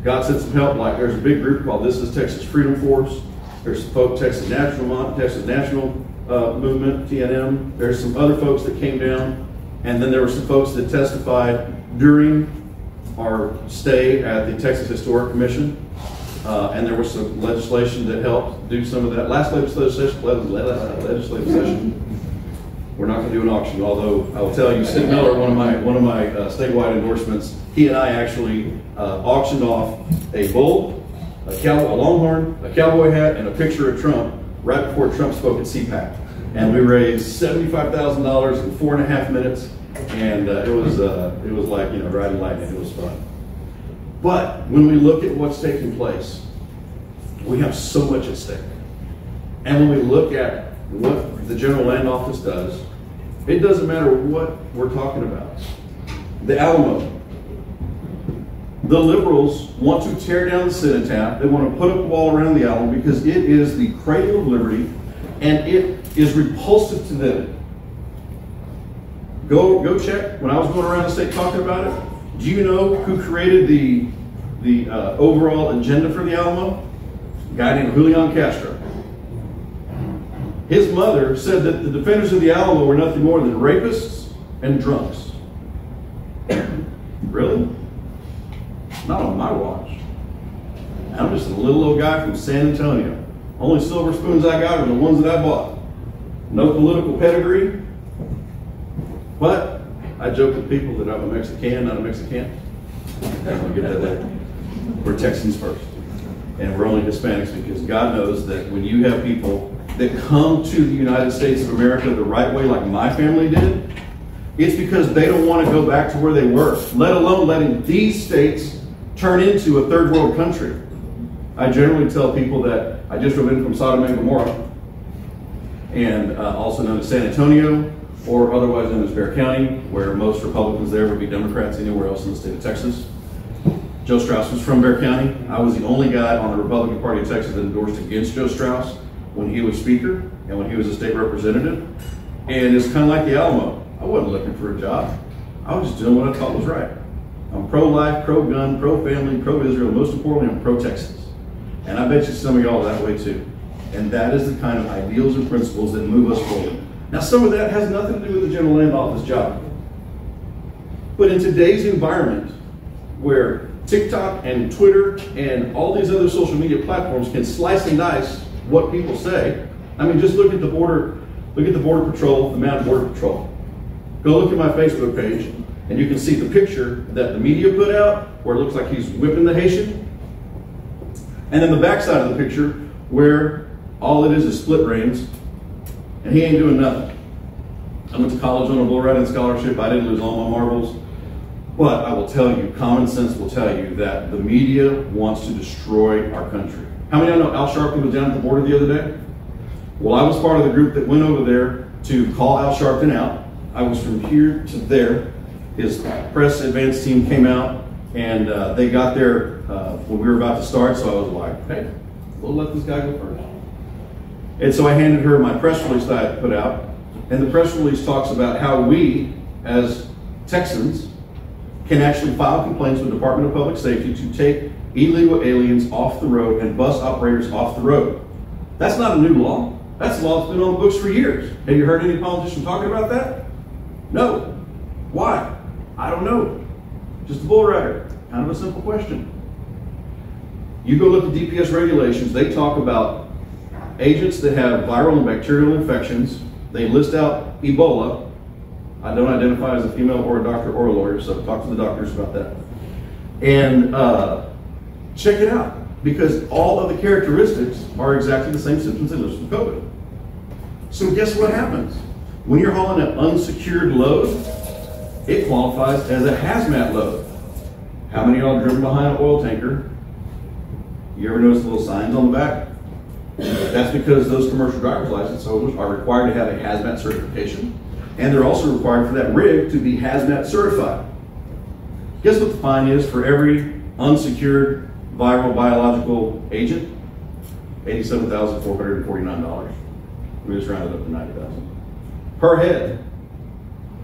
God sent some help, like there's a big group called This Is Texas Freedom Force. There's some folks, Texas National Movement, TNM. There's some other folks that came down. And then there were some folks that testified during our stay at the Texas Historic Commission. And there was some legislation that helped do some of that. Last legislative session, we're not going to do an auction, although I will tell you, Sid Miller, one of my statewide endorsements, he and I actually auctioned off a bull, a longhorn, a cowboy hat, and a picture of Trump right before Trump spoke at CPAC. And we raised $75,000 in 4.5 minutes, and it was like, you know, riding lightning. It was fun. But when we look at what's taking place, we have so much at stake. And when we look at what the General Land Office does, it doesn't matter what we're talking about. The Alamo. The liberals want to tear down the cenotaph. They want to put up a wall around the Alamo because it is the cradle of liberty and it is repulsive to them. Go check. When I was going around the state talking about it, do you know who created the overall agenda for the Alamo? A guy named Julian Castro. His mother said that the defenders of the Alamo were nothing more than rapists and drunks. Really? Not on my watch. I'm just a little old guy from San Antonio. Only silver spoons I got are the ones that I bought. No political pedigree. But I joke with people that I'm a Mexican, not a Mexican. I'll get that later. We're Texans first. And we're only Hispanics because God knows that when you have people that come to the United States of America the right way like my family did, it's because they don't want to go back to where they were, let alone letting these states turn into a third world country. I generally tell people that I just drove in from Sodom and Gomorrah, and also known as San Antonio, or otherwise known as Bexar County, where most Republicans there would be Democrats anywhere else in the state of Texas. Joe Strauss was from Bexar County. I was the only guy on the Republican Party of Texas that endorsed against Joe Strauss when he was Speaker and when he was a state representative. And it's kind of like the Alamo. I wasn't looking for a job. I was just doing what I thought was right. I'm pro-life, pro-gun, pro-family, pro-Israel. Most importantly, I'm pro-Texas. And I bet you some of y'all are that way too. And that is the kind of ideals and principles that move us forward. Now, some of that has nothing to do with the General Land Office job. But in today's environment, where TikTok and Twitter and all these other social media platforms can slice and dice what people say, I mean, just look at the border patrol, the Mounted Border Patrol. Go look at my Facebook page, and you can see the picture that the media put out, where it looks like he's whipping the Haitian. And then the backside of the picture, where all it is split reins, and he ain't doing nothing. I went to college on a bull riding scholarship. I didn't lose all my marbles. But I will tell you, common sense will tell you that the media wants to destroy our country. How many of you know Al Sharpton was down at the border the other day? Well, I was part of the group that went over there to call Al Sharpton out. I was from here to there. His press advance team came out, and they got there when we were about to start, so I was like, hey, we'll let this guy go first. And so I handed her my press release that I had put out, and the press release talks about how we, as Texans, can actually file complaints with the Department of Public Safety to take illegal aliens off the road and bus operators off the road. That's not a new law. That's a law that's been on the books for years. Have you heard any politician talking about that? No. Why? I don't know. Just a bull rider. Kind of a simple question. You go look at DPS regulations, they talk about agents that have viral and bacterial infections. They list out Ebola. I don't identify as a female or a doctor or a lawyer, so talk to the doctors about that. And check it out, because all of the characteristics are exactly the same symptoms they list from COVID. So guess what happens? When you're hauling an unsecured load, it qualifies as a hazmat load. How many of y'all driven behind an oil tanker? You ever notice the little signs on the back? That's because those commercial driver's license holders are required to have a hazmat certification, and they're also required for that rig to be hazmat certified. Guess what the fine is for every unsecured viral biological agent? $87,449. We just rounded up to $90,000 per head.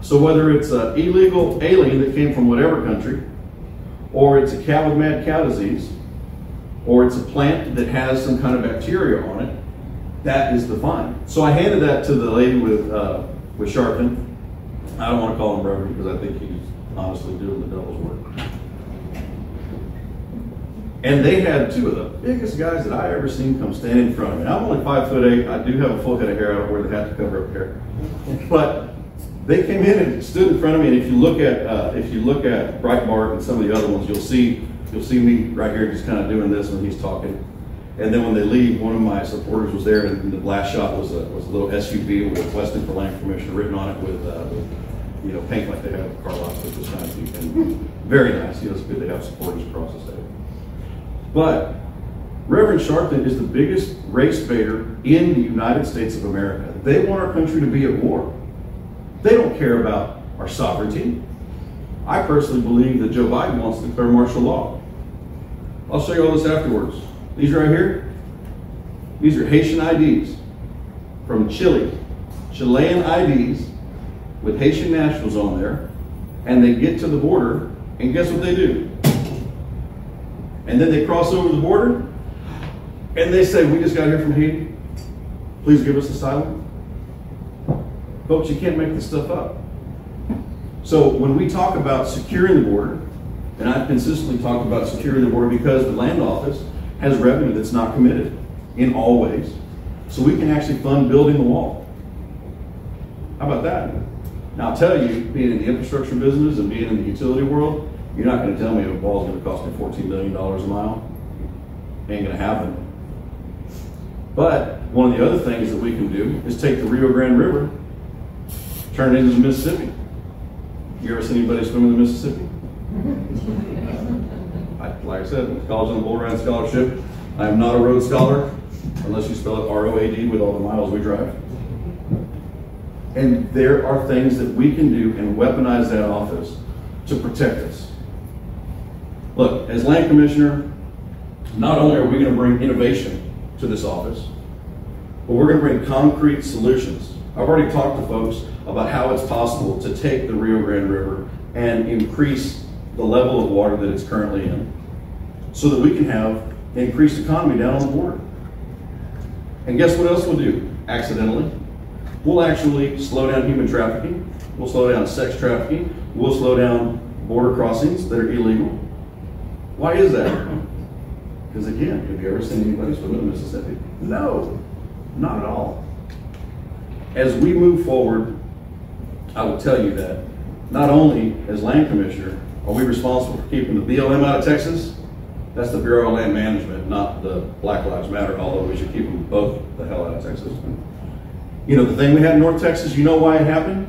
So whether it's an illegal alien that came from whatever country, or it's a cow with mad cow disease, or it's a plant that has some kind of bacteria on it, that is the fine. So I handed that to the lady with Sharpton. I don't want to call him Reverend because I think he's honestly doing the devil's work. And they had two of the biggest guys that I ever seen come stand in front of me. I'm only 5'8". I do have a full head of hair. I don't wear the hat to cover up hair. But they came in and stood in front of me. And if you look at Breitbart and some of the other ones, you'll see me right here just kind of doing this when he's talking. And then when they leave, one of my supporters was there, and the last shot was a little SUV with Weston for Land Commission written on it with paint like they have at car lots, which was nice. And very nice. It's good to have supporters across the state. But Reverend Sharpton is the biggest race baiter in the United States of America. They want our country to be at war. They don't care about our sovereignty. I personally believe that Joe Biden wants to declare martial law. I'll show you all this afterwards. These right here, these are Haitian IDs from Chile. Chilean IDs with Haitian nationals on there, and they get to the border, and guess what they do? And then they cross over the border, and they say, we just got here from Haiti. Please give us asylum. Folks, you can't make this stuff up. So when we talk about securing the border, and I've consistently talked about securing the border because the land office has revenue that's not committed in all ways. So we can actually fund building the wall. How about that? Now I'll tell you, being in the infrastructure business and being in the utility world, you're not going to tell me if a wall is going to cost me $14 million a mile. Ain't going to happen. But one of the other things that we can do is take the Rio Grande River, turn it into the Mississippi. You ever seen anybody swim in the Mississippi? Like I said, College on the Bull Run Scholarship. I am not a road scholar, unless you spell it ROAD with all the miles we drive. And there are things that we can do and weaponize that office to protect us. Look, as land commissioner, not only are we going to bring innovation to this office, but we're going to bring concrete solutions. I've already talked to folks about how it's possible to take the Rio Grande River and increase the level of water that it's currently in so that we can have an increased economy down on the border. And guess what else we'll do? Accidentally. We'll actually slow down human trafficking. We'll slow down sex trafficking. We'll slow down border crossings that are illegal. Why is that? Because again, have you ever seen anybody swim in the Mississippi? No, not at all. As we move forward, I will tell you that not only as land commissioner are we responsible for keeping the BLM out of Texas. That's the Bureau of Land Management, not the Black Lives Matter, although we should keep them both the hell out of Texas. You know, the thing we had in North Texas, you know why it happened?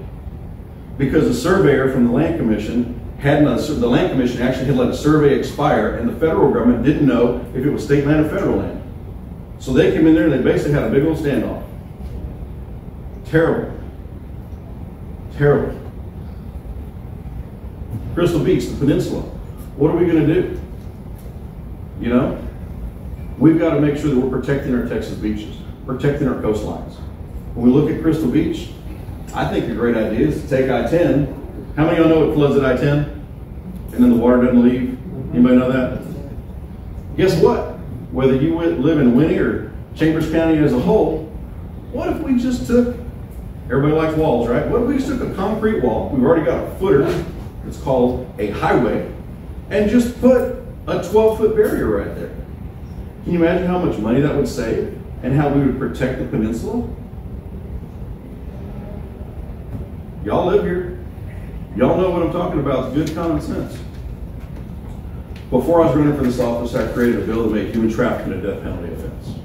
Because a surveyor from the Land Commission the Land Commission actually had let a survey expire, and the federal government didn't know if it was state land or federal land. So they came in there and they basically had a big old standoff. Terrible. Terrible. Crystal Beach, the peninsula. What are we going to do? You know? We've got to make sure that we're protecting our Texas beaches, protecting our coastlines. When we look at Crystal Beach, I think a great idea is to take I-10. How many of y'all know it floods at I-10? And then the water doesn't leave? Anybody know that? Guess what? Whether you live in Winnie or Chambers County as a whole, what if we just took, everybody likes walls, right? What if we just took a concrete wall, we've already got a footer, it's called a highway, and just put a 12-foot barrier right there? Can you imagine how much money that would save and how we would protect the peninsula? Y'all live here. Y'all know what I'm talking about. It's good common sense. Before I was running for this office, I created a bill to make human trafficking a death penalty offense.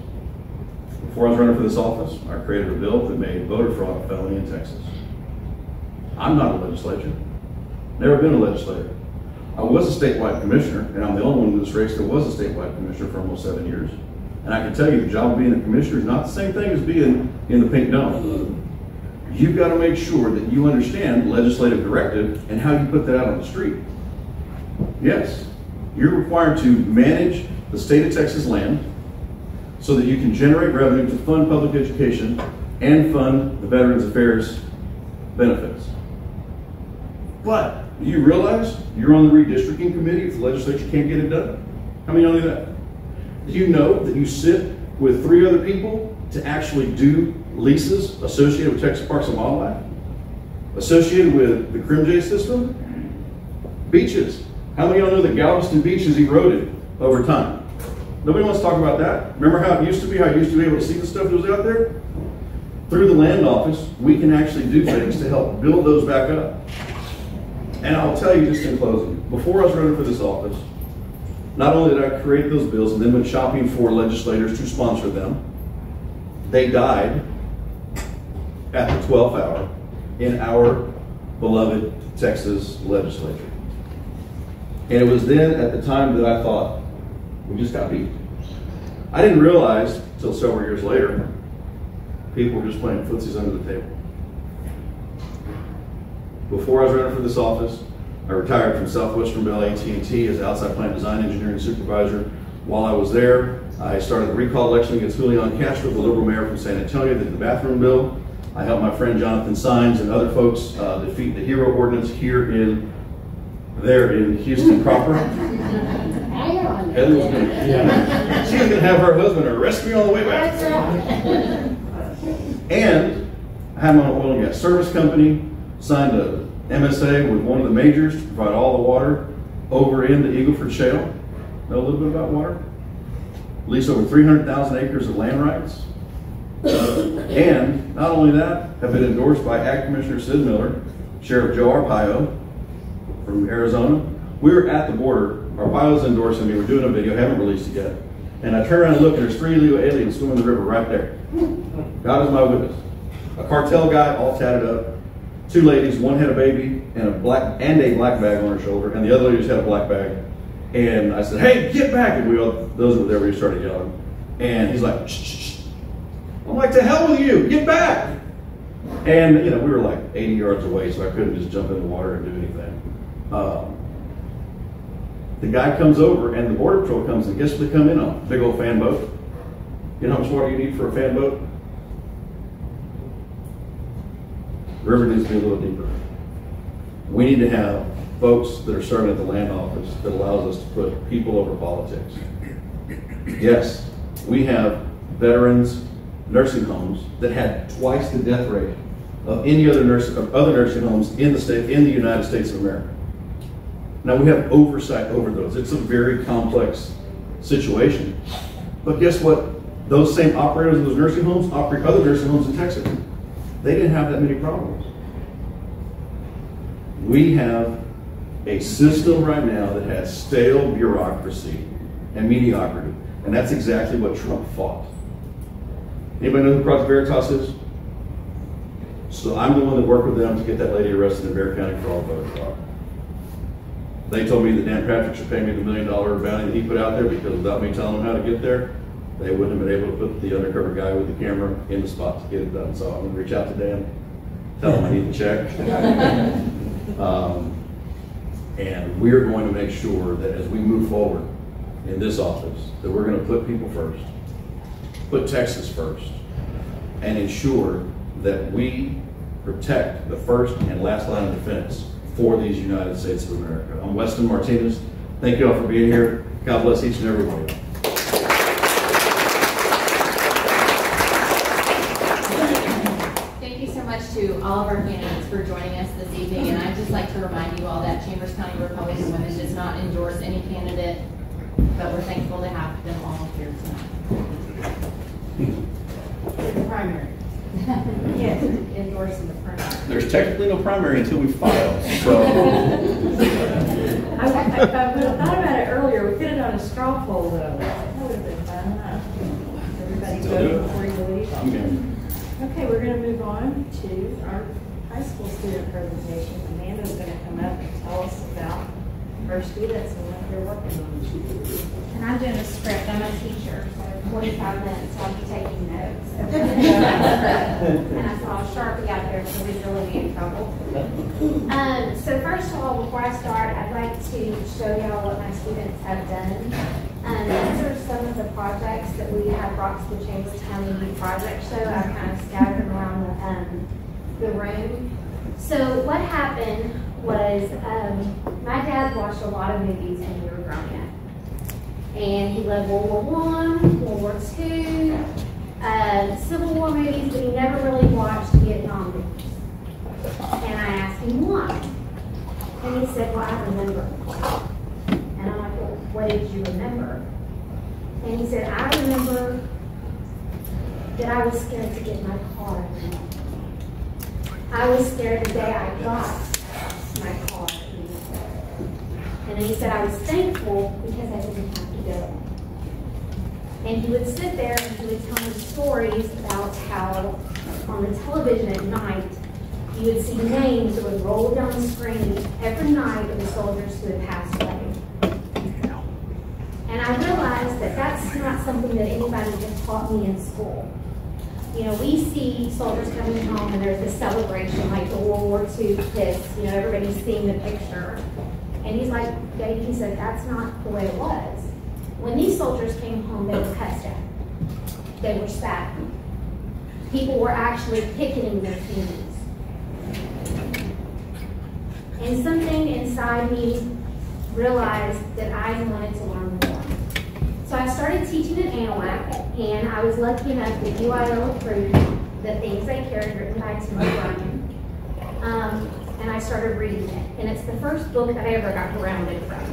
Before I was running for this office, I created a bill that made voter fraud a felony in Texas. I'm not a legislator. Never been a legislator. I was a statewide commissioner, and I'm the only one in this race that was a statewide commissioner for almost 7 years. And I can tell you, the job of being a commissioner is not the same thing as being in the pink dome. You've got to make sure that you understand legislative directive and how you put that out on the street. Yes, you're required to manage the state of Texas land so that you can generate revenue to fund public education and fund the Veterans Affairs benefits. But do you realize you're on the redistricting committee if the legislature can't get it done? How many know that? Do you know that you sit with 3 other people to actually do leases associated with Texas Parks and Wildlife? Associated with the Crim-J system? Beaches. How many of y'all know that Galveston Beach is eroded over time? Nobody wants to talk about that. Remember how it used to be? How you used to be able to see the stuff that was out there? Through the land office, we can actually do things to help build those back up. And I'll tell you just in closing, before I was running for this office, not only did I create those bills and then went shopping for legislators to sponsor them, they died at the 12th hour in our beloved Texas legislature. And it was then at the time that I thought, we just got beat. I didn't realize until several years later, people were just playing footsies under the table. Before I was running for this office, I retired from Southwestern Bell AT&T as outside plant design engineering supervisor. While I was there, I started the recall election against Julian Castro, the liberal mayor from San Antonio, that did the bathroom bill. I helped my friend Jonathan Sines and other folks defeat the HERO ordinance here in Houston proper. Heather was gonna, she was going to have her husband arrest me on the way back. And I had my own oil and gas service company, signed a MSA with one of the majors to provide all the water over in the Eagle Ford Shale. Know a little bit about water? Leased over 300,000 acres of land rights. And not only that, have been endorsed by Ag Commissioner Sid Miller, Sheriff Joe Arpaio from Arizona. We were at the border. Arpaio's endorsing me. We're doing a video, haven't released it yet. And I turn around and look, and there's 3 illegal aliens swimming in the river right there. God is my witness. A cartel guy, all tatted up. 2 ladies, one had a baby and a black bag on her shoulder, and the other lady just had a black bag. And I said, "Hey, get back!" And those were there, we started yelling. And he's like, "Shh, shh, shh." I'm like, "To hell with you! Get back!" And we were like 80 yards away, so I couldn't just jump in the water and do anything. The guy comes over, and the border patrol comes, and guess what they come in on? Big old fan boat. You know how much water you need for a fan boat? The river needs to be a little deeper. We need to have folks that are serving at the land office that allows us to put people over politics. Yes, we have veterans nursing homes that had twice the death rate of any other nursing homes in the United States of America. Now we have oversight over those. It's a very complex situation. But guess what? Those same operators of those nursing homes operate other nursing homes in Texas. They didn't have that many problems. We have a system right now that has stale bureaucracy and mediocrity. And that's exactly what Trump fought. Anybody know who Project Veritas is? So I'm the one that worked with them to get that lady arrested in Bexar County for all voter fraud. They told me that Dan Patrick should pay me the $1 million bounty that he put out there, because without me telling them how to get there, they wouldn't have been able to put the undercover guy with the camera in the spot to get it done. So I'm going to reach out to Dan, tell him I need to check. And we're going to make sure that as we move forward in this office, that we're going to put people first, put Texas first, and ensure that we protect the first and last line of defense for these United States of America. I'm Weston Martinez. Thank you all for being here. God bless each and every one of you. Thank you so much to all of our candidates for joining us this evening. And I'd just like to remind you all that Chambers County Republican Women does not endorse any candidate, but we're thankful to have them all here tonight. The primary. Yes, endorsing the primary. There's technically no primary until we file, so. I thought about it earlier. We did it on a straw poll, though. That would have been fun, huh? Everybody voted before you leave. Buckingham. Okay, we're going to move on to our high school student presentation. Amanda's going to come up and tell us about her students and what they're working on. And I'm doing a script. I'm a teacher, so 45 minutes I'll be taking notes. And I saw a Sharpie out there, so we'd really be in trouble. So first of all, before I start, I'd like to show y'all what my students have done. These are some of the projects that we have brought to the Chambers County Youth Project Show. I kind of scattered them around the room. So what happened was my dad watched a lot of movies when we were growing up. And he loved World War I, World War II, Civil War movies, but he never really watched Vietnam movies. And I asked him why. And he said, well, I remember. And I'm like, well, what did you remember? And he said, I remember that I was scared to get my car. I was scared the day I got my car. And then he said, I was thankful because I didn't have to go. And he would sit there and he would tell me stories about how on the television at night, you would see names that would roll down the screen every night of the soldiers who had passed away. And I realized that that's not something that anybody had taught me in school. You know, we see soldiers coming home and there's a celebration like the World War II kiss, you know, everybody's seeing the picture. And he's like, Dave, he said, that's not the way it was. When these soldiers came home, they were cussed at. They were spat. People were actually picketing their families. And something inside me realized that I wanted to learn more. So I started teaching at Anahuac, and I was lucky enough that UIL approved the Things They Carried, written by Tim O'Brien. And I started reading it. And it's the first book that I ever got grounded from.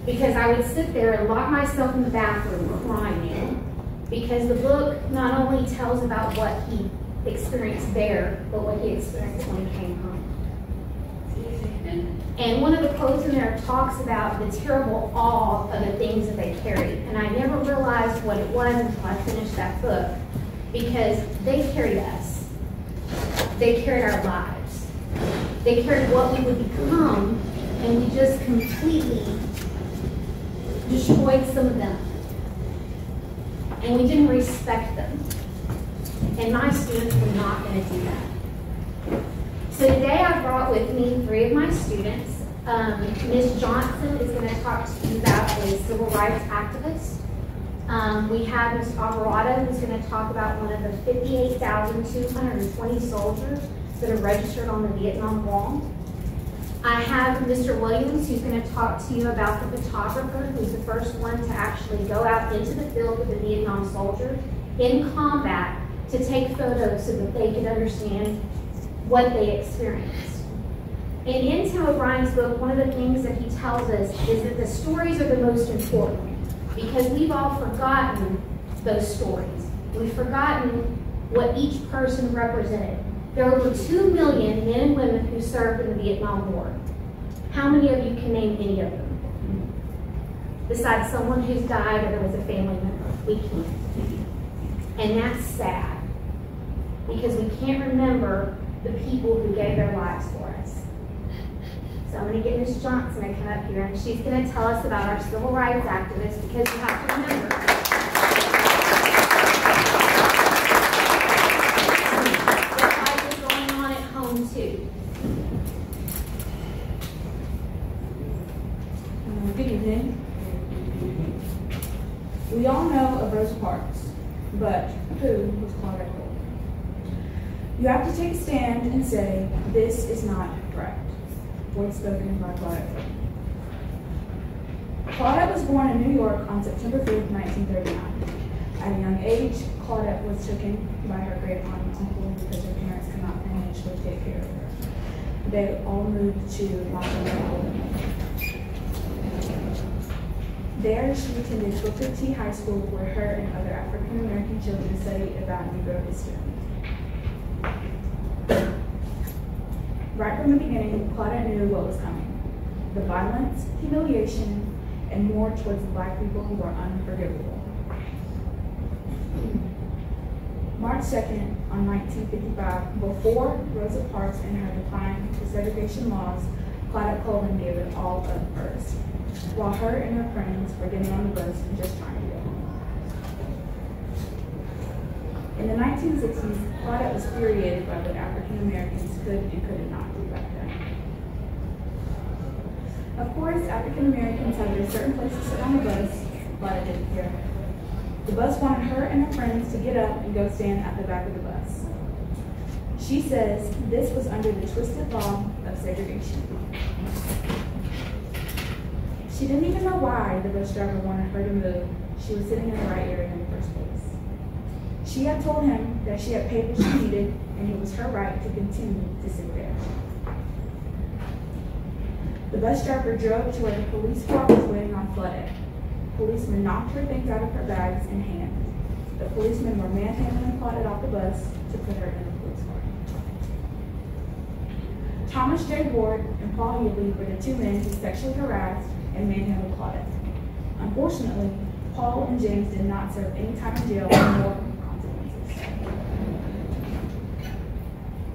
Because I would sit there and lock myself in the bathroom crying. Because the book not only tells about what he experienced there, but what he experienced when he came home. And one of the quotes in there talks about the terrible awe of the things that they carried. And I never realized what it was until I finished that book. Because they carried us. They carried our lives. They carried what we would become, and we just completely destroyed some of them. And we didn't respect them. And my students were not going to do that. So today I brought with me 3 of my students. Ms. Johnson is going to talk to you about a civil rights activist. We have Ms. Alvarado, who's going to talk about one of the 58,220 soldiers that are registered on the Vietnam Wall. I have Mr. Williams, who's going to talk to you about the photographer, who's the first one to actually go out into the field with the Vietnam soldiers in combat to take photos so that they could understand what they experienced. And in Tim O'Brien's book, one of the things that he tells us is that the stories are the most important because we've all forgotten those stories. We've forgotten what each person represented. There are over 2 million men and women who served in the Vietnam War. How many of you can name any of them? Besides someone who's died or there was a family member. We can't. And that's sad because we can't remember the people who gave their lives for us. So I'm going to get Ms. Johnson to come up here, and she's going to tell us about our civil rights activists because you have to remember. What life is going on at home, too. Good evening. We all know of Rosa Parks, but who was Claudette Coleman? You have to take a stand and say, this is not correct. Voice spoken by Claudette Coleman. Claudette was born in New York on September 5th, 1939. At a young age, Claudette was taken by her great aunt and uncle because her parents could not financially take care of her. They all moved to Los Angeles. There, she attended Booker T. High School, where her and other African American children studied about Negro history. Right from the beginning, Claudette knew what was coming. The violence, humiliation, and more towards the black people who were unforgivable. March 2nd, on 1955, before Rosa Parks and her decline to segregation laws, Claudette Coleman gave it all up first, while her and her friends were getting on the bus and just trying to get home. In the 1960s, Claudette was infuriated by what African Americans could and could not do back then. Of course, African Americans had their certain place to sit on the bus. Claudette didn't care. The bus wanted her and her friends to get up and go stand at the back of the bus. She says this was under the twisted law of segregation. She didn't even know why the bus driver wanted her to move. She was sitting in the right area in the first place. She had told him that she had paid what she needed and it was her right to continue to sit there. The bus driver drove to where the police car was waiting on Claudette. Policemen knocked her things out of her bags and hands. The policemen were manhandling Claudette off the bus to put her in the police car. Thomas J. Ward and Paul Healy were the two men who sexually harassed and manhandled Claudette. Unfortunately, Paul and James did not serve any time in jail or more consequences.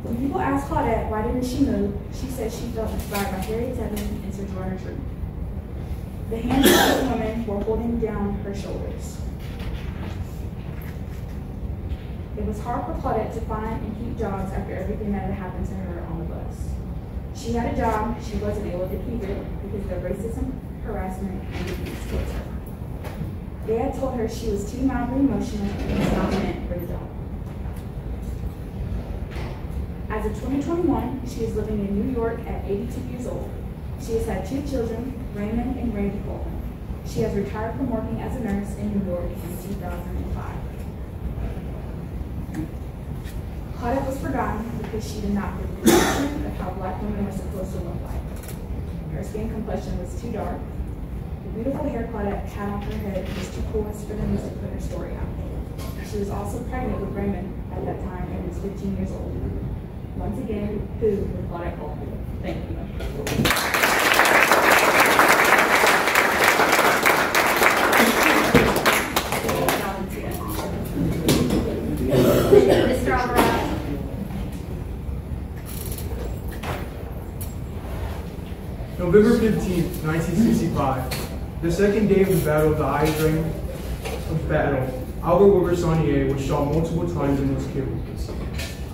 When people asked Claudette why didn't she move, she said she felt inspired by Harriet Tubman and Sojourner Truth. The hands of those women were holding down her shoulders. It was hard for Claudette to find and keep jobs after everything that had happened to her on the bus. She had a job, she wasn't able to keep it because of racism, harassment, and abuse towards her. They had told her she was too mildly emotional and was not meant for the job. As of 2021, she is living in New York at 82 years old. She has had 2 children, Raymond and Randy Coleman. She has retired from working as a nurse in New York in 2005. Claudette was forgotten because she did not fit the description of how Black women were supposed to look like. Her skin complexion was too dark. The beautiful hair Claudette had on her head was too coarse for the news to put her story out. She was also pregnant with Raymond at that time and was 15 years old. Once again, who with Claudette Coleman. Thank you. Mr. Alvarado. November 15th, 1965, the second day of the Battle of the Iron Battle, Albert Wilbur Saunier was shot multiple times and was killed.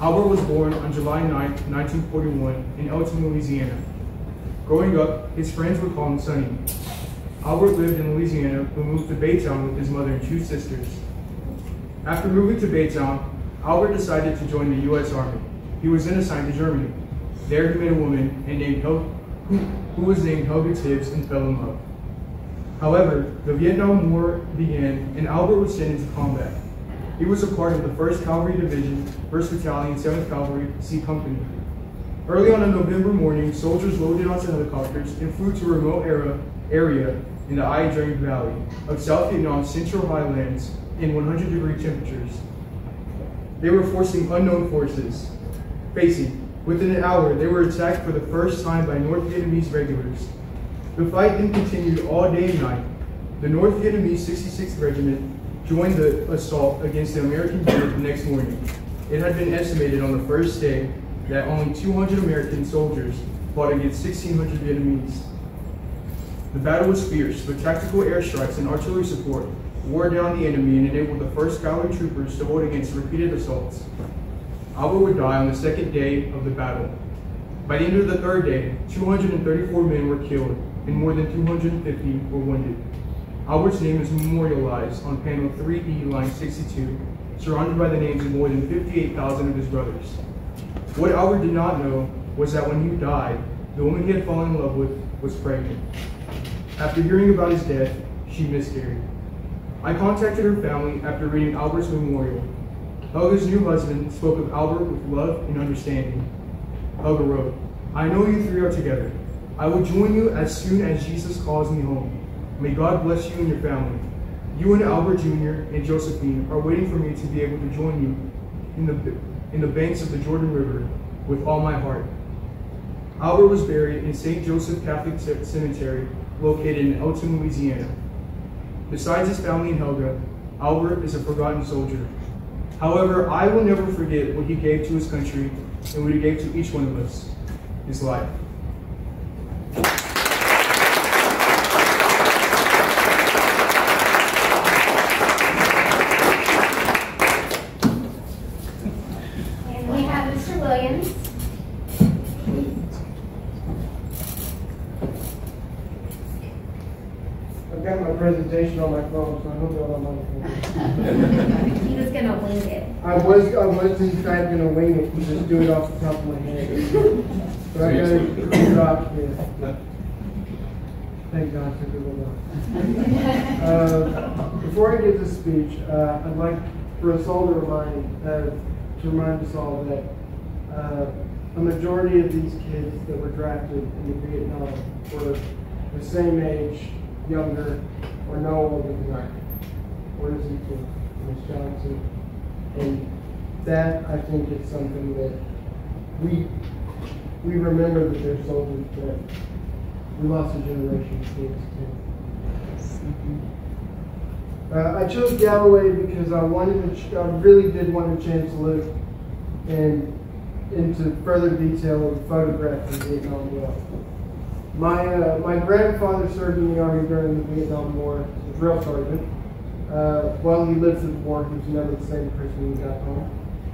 Albert was born on July 9, 1941, in Elton, Louisiana. Growing up, his friends would call him Sonny. Albert lived in Louisiana but moved to Baytown with his mother and 2 sisters. After moving to Baytown, Albert decided to join the U.S. Army. He was then assigned to Germany. There he met a woman who was named Helga Tibbs and fell in love. However, the Vietnam War began and Albert was sent into combat. He was a part of the 1st Cavalry Division, 1st Battalion, 7th Cavalry, C Company. Early on a November morning, soldiers loaded onto helicopters and flew to a remote area in the Ai Drang Valley of South Vietnam's central highlands in 100-degree temperatures. They were facing unknown forces. Within an hour, they were attacked for the first time by North Vietnamese regulars. The fight then continued all day and night. The North Vietnamese 66th Regiment joined the assault against the American unit the next morning. It had been estimated on the first day that only 200 American soldiers fought against 1,600 Vietnamese. The battle was fierce, but tactical airstrikes and artillery support wore down the enemy and enabled the 1st Cavalry troopers to hold against repeated assaults. Albert would die on the 2nd day of the battle. By the end of the 3rd day, 234 men were killed and more than 250 were wounded. Albert's name is memorialized on panel 3E, line 62, surrounded by the names of more than 58,000 of his brothers. What Albert did not know was that when he died, the woman he had fallen in love with was pregnant. After hearing about his death, she miscarried. I contacted her family after reading Albert's memorial. Helga's new husband spoke of Albert with love and understanding. Helga wrote, "I know you 3 are together. I will join you as soon as Jesus calls me home. May God bless you and your family. You and Albert Jr. and Josephine are waiting for me to be able to join you in the banks of the Jordan River with all my heart." Albert was buried in St. Joseph Catholic Cemetery located in Elton, Louisiana. Besides his family and Helga, Albert is a forgotten soldier. However, I will never forget what he gave to his country and what he gave to each one of us, his life. And we have Mr. Williams. I've got my presentation on my phone, so I hope y'all don't mind. He was going to wing it. I was in fact going to wing it and just do it off the top of my head. But I got it dropped here. Thank God for good luck. Before I give this speech, I'd like for us all to remind us all that a majority of these kids that were drafted into Vietnam were the same age, younger, or no older than I. What is it to Ms. Johnson? And that, I think, is something that we remember that they're soldiers, but we lost a generation of kids too. I chose Galloway because I really did want a chance to look into further detail of the photograph of the Vietnam War. My grandfather served in the Army during the Vietnam War as a drill sergeant. While he lived through the war, he was never the same person when he got home.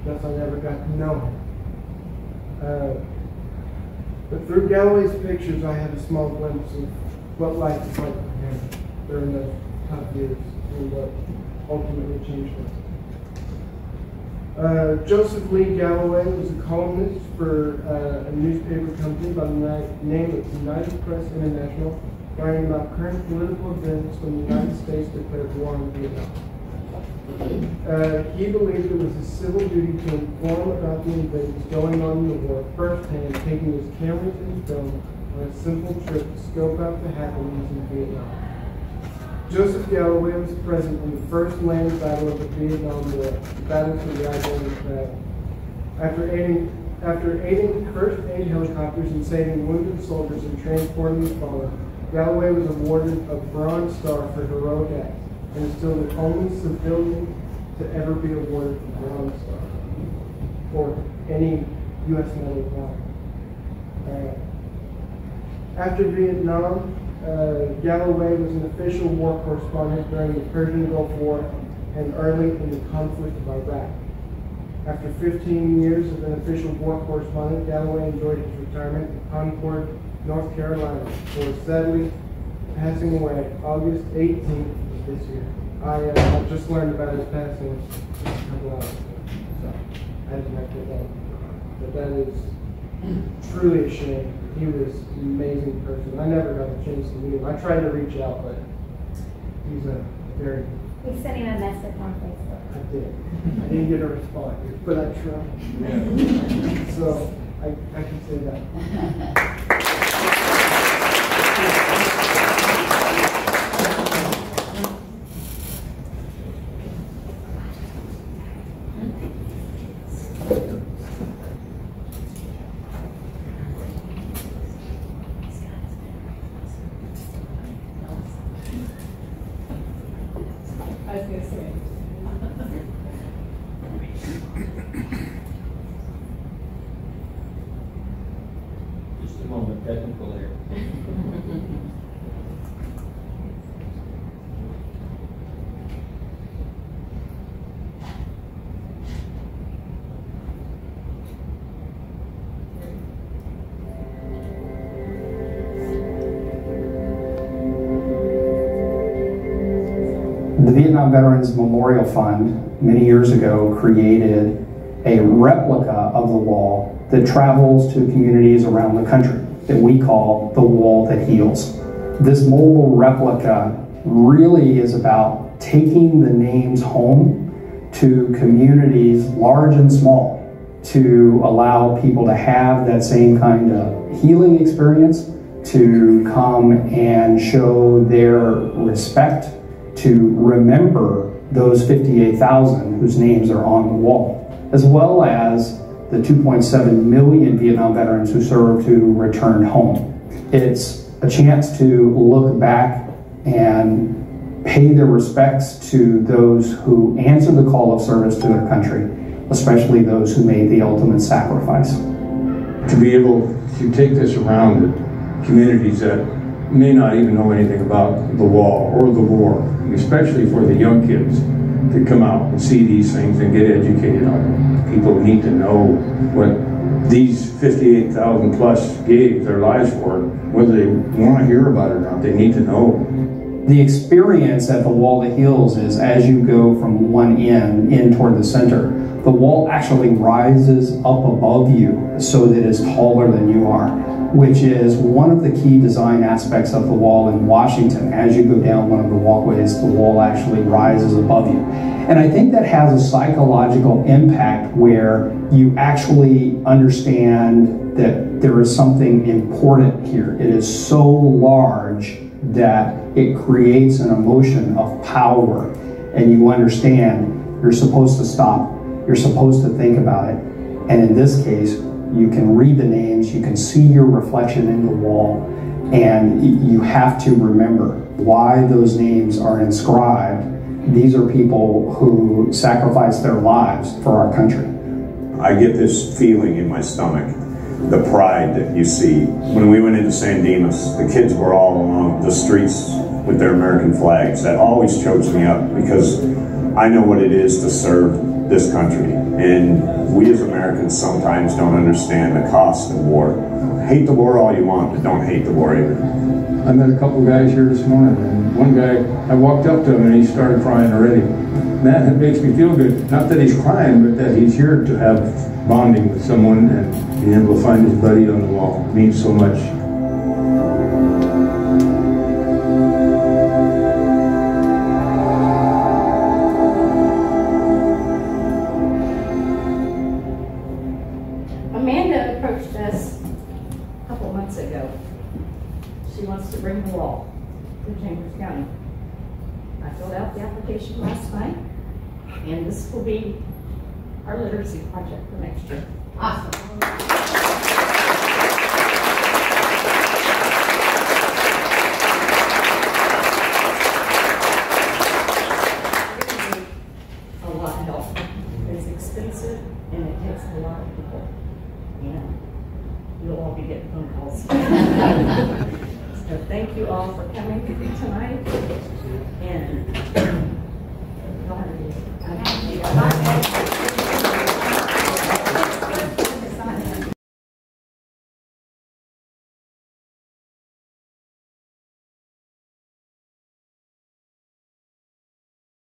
Thus, I never got to know him. But through Galloway's pictures, I had a small glimpse of what life was like for him during those tough years and what ultimately changed us. Joseph Lee Galloway was a columnist for a newspaper company by the name of United Press International, writing about current political events when the United States declared war on Vietnam. He believed it was his civil duty to inform about the events going on in the war firsthand, taking his camera to his film on a simple trip to scope out the happenings in Vietnam. Joseph Galloway was present in the first land battle of the Vietnam War, the Battle of the Island Battle. After aiding first aid helicopters and saving wounded soldiers and transporting the fallen, Galloway was awarded a Bronze Star for heroic acts, and is still the only civilian to ever be awarded the Bronze Star or any U.S. medal of honor. After Vietnam, Galloway was an official war correspondent during the Persian Gulf War and early in the conflict of Iraq. After 15 years as an official war correspondent, Galloway enjoyed his retirement in Concord, North Carolina, before sadly passing away August 18th of this year. I just learned about his passing a couple hours ago, so I didn't have to know. But that is truly a shame. He was an amazing person. I never got a chance to meet him. I tried to reach out, but he's a very... We sent him a message on Facebook. I did. I didn't get a response, but I tried. Yeah. So I can say that. Just a moment, technical error. The Vietnam Veterans Memorial Fund many years ago created a replica of the wall that travels to communities around the country that we call the Wall That Heals. This mobile replica really is about taking the names home to communities large and small to allow people to have that same kind of healing experience, to come and show their respect, to remember those 58,000 whose names are on the wall, as well as the 2.7 million Vietnam veterans who served who returned home. It's a chance to look back and pay their respects to those who answer the call of service to their country, especially those who made the ultimate sacrifice. To be able to take this around to communities that may not even know anything about the wall or the war, especially for the young kids to come out and see these things and get educated on it. People need to know what these 58,000 plus gave their lives for, whether they want to hear about it or not. They need to know. The experience at the wall that heals is as you go from one end in toward the center, the wall actually rises up above you so that it's taller than you are, which is one of the key design aspects of the wall in Washington. As you go down one of the walkways, the wall actually rises above you. And I think that has a psychological impact where you actually understand that there is something important here. It is so large that it creates an emotion of power, and you understand you're supposed to stop, you're supposed to think about it. And in this case, you can read the names, you can see your reflection in the wall, and you have to remember why those names are inscribed. These are people who sacrificed their lives for our country. I get this feeling in my stomach, the pride that you see. When we went into San Dimas, the kids were all along the streets with their American flags. That always chokes me up because I know what it is to serve this country. And we as Americans sometimes don't understand the cost of war. Hate the war all you want, but don't hate the war either. I met a couple guys here this morning, and one guy, I walked up to him and he started crying already. Man, it makes me feel good. Not that he's crying, but that he's here to have bonding with someone and being able to find his buddy on the wall. It means so much. Amanda approached us a couple months ago. She wants to bring the wall to Chambers County. I filled out the application last night, and this will be our literacy project for next year. Awesome. A lot of help. It's expensive and it takes a lot of people. And you'll all be getting phone calls. So thank you all for coming tonight. And